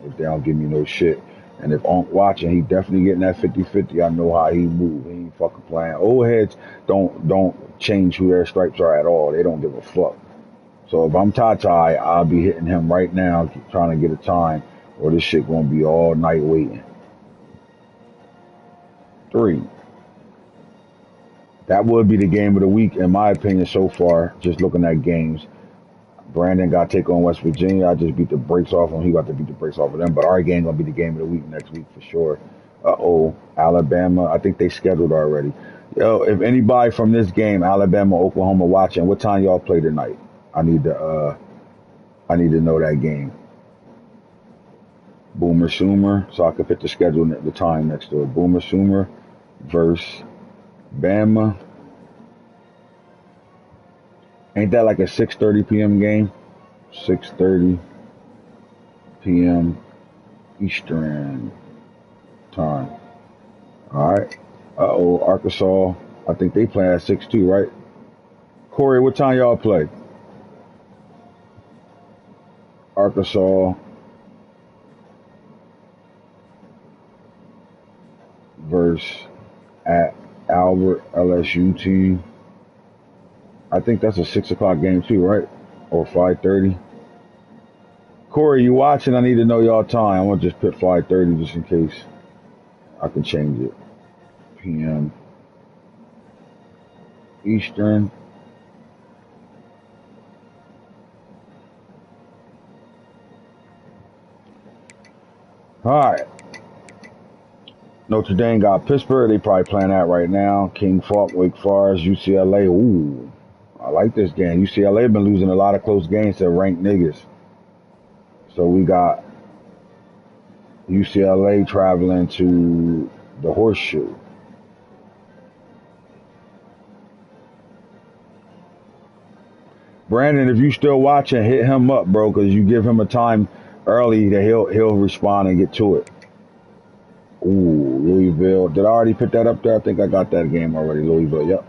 if they don't give me no shit. And if Unc watching, he definitely getting that 50-50. I know how he move. He ain't fucking playing. Old heads don't change who their stripes are at all. They don't give a fuck. So if I'm Tata, I'll be hitting him right now, trying to get a time, or this shit going to be all night waiting. 3. That would be the game of the week, in my opinion, so far, just looking at games. Brandon got to take on West Virginia. I just beat the brakes off him. He got to beat the brakes off of them. But our game going to be the game of the week next week for sure. Alabama. I think they scheduled already. Yo, if anybody from this game, Alabama, Oklahoma, watching, what time y'all play tonight? I need to know that game. Boomer Sooner, so I can fit the schedule the time next to it. Boomer Sooner versus Bama. Ain't that like a 6:30 p.m. game? 6:30 p.m. Eastern time. All right. Arkansas. I think they play at 6 too, right? Corey, what time y'all play? Arkansas versus at Albert LSU team. I think that's a 6 o'clock game too, right? Or 5:30. Corey, you watching? I need to know y'all time. I'm gonna just put 5:30 just in case. I can change it. PM Eastern. All right. Notre Dame got Pittsburgh. They probably playing that right now. King Falk, Wake Forest, UCLA. Ooh, I like this game. UCLA been losing a lot of close games to ranked niggas. So we got UCLA traveling to the Horseshoe. Brandon, if you still watching, hit him up, bro, because you give him a time early that he'll respond and get to it. Ooh, Louisville. Did I already put that up there? I think I got that game already. Louisville. Yep.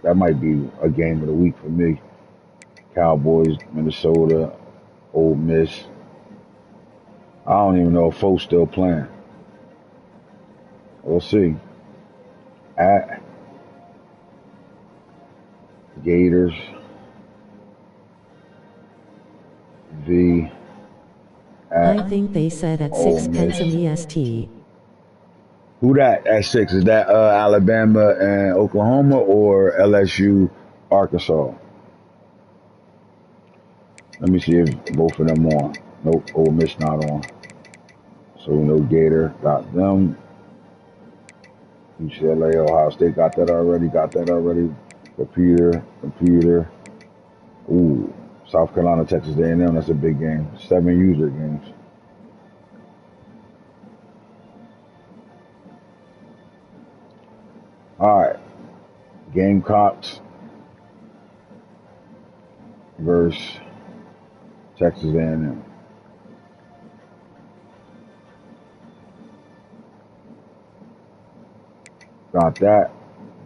That might be a game of the week for me. Cowboys, Minnesota, Ole Miss. I don't even know if folks still playing. We'll see. At Gators v. I think they said at 6 Pensum EST. Who that at 6? Is that Alabama and Oklahoma or LSU, Arkansas? Let me see if both of them on. Nope, Ole Miss not on. So we know Gator got them. UCLA, Ohio State got that already. Computer. Ooh, South Carolina, Texas A&M. That's a big game. 7 user games. All right, Gamecocks versus Texas A&M. Got that.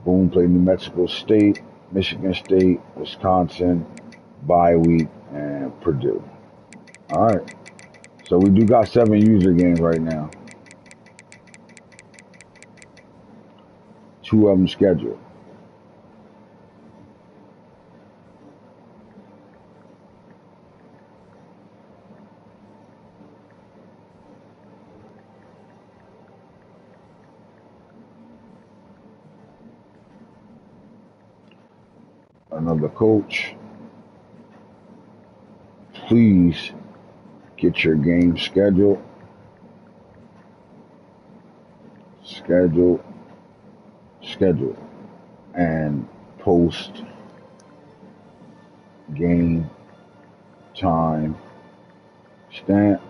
Boone played New Mexico State, Michigan State, Wisconsin, bye week, and Purdue. All right. So we do got 7 user games right now. 2 of them scheduled. Another coach. Please get your game scheduled. Schedule. And post game time stamp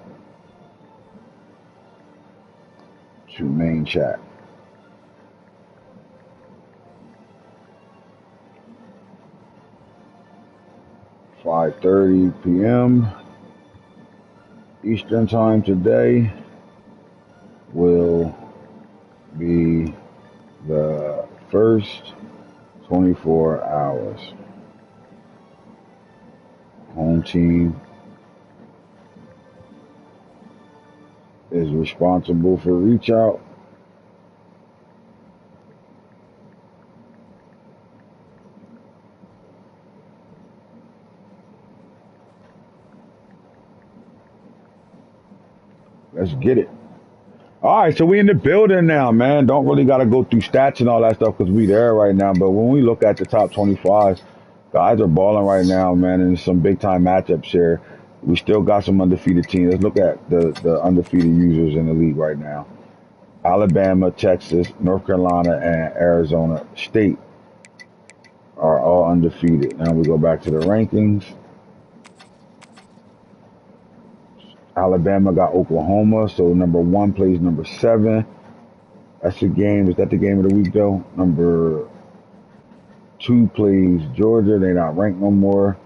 to main chat. 5:30 p.m. Eastern time today will be the first 24 hours. Home team is responsible for reach out. Let's get it. All right, so we in the building now, man. Don't really got to go through stats and all that stuff because we there right now. But when we look at the top 25, guys are balling right now, man, and some big time matchups here. We still got some undefeated teams. Let's look at the undefeated users in the league right now. Alabama, Texas, North Carolina, and Arizona State are all undefeated. Now we go back to the rankings. Alabama got Oklahoma, so number 1 plays number 7. That's the game. Is that the game of the week, though? Number 2 plays Georgia. They're not ranked no more.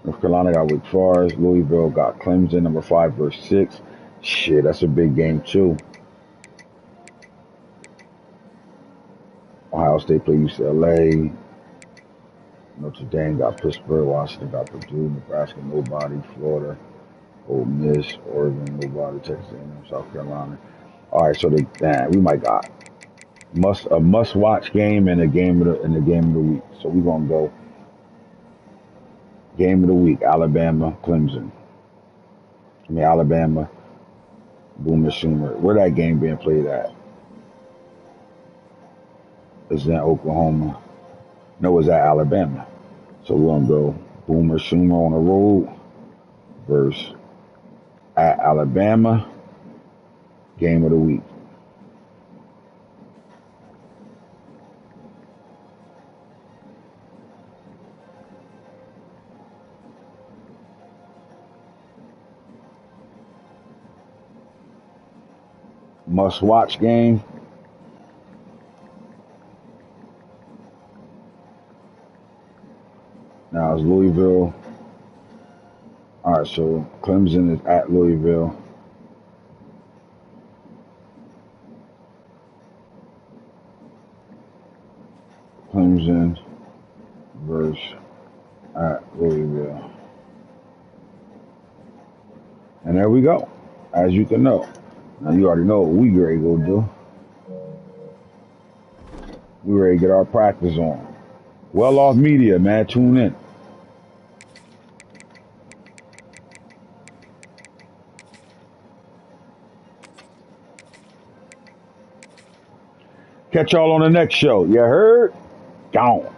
North Carolina got Wake Forest. Louisville got Clemson, number 5 versus 6. Shit, that's a big game, too. Ohio State play UCLA. Notre Dame got Pittsburgh. Washington got Purdue. Nebraska, nobody. Florida, Ole Miss. Oregon, nobody. Texas A&M, South Carolina. All right, so we might got a must-watch game and a game of the week. So we're gonna go game of the week: Alabama, Clemson. Alabama, Boomer Sooner. Where that game being played at? It's in Oklahoma. No, it's at Alabama. So we're gonna go Boomer Sooner on the road versus at Alabama. Game of the week. Must-watch game. Now it's Louisville. All right, so Clemson is at Louisville. Clemson versus at Louisville. And there we go. As you can know. Now you already know what we ready to go do. We ready to get our practice on. Well Off Media, man. Tune in. Catch y'all on the next show. You heard? Gone.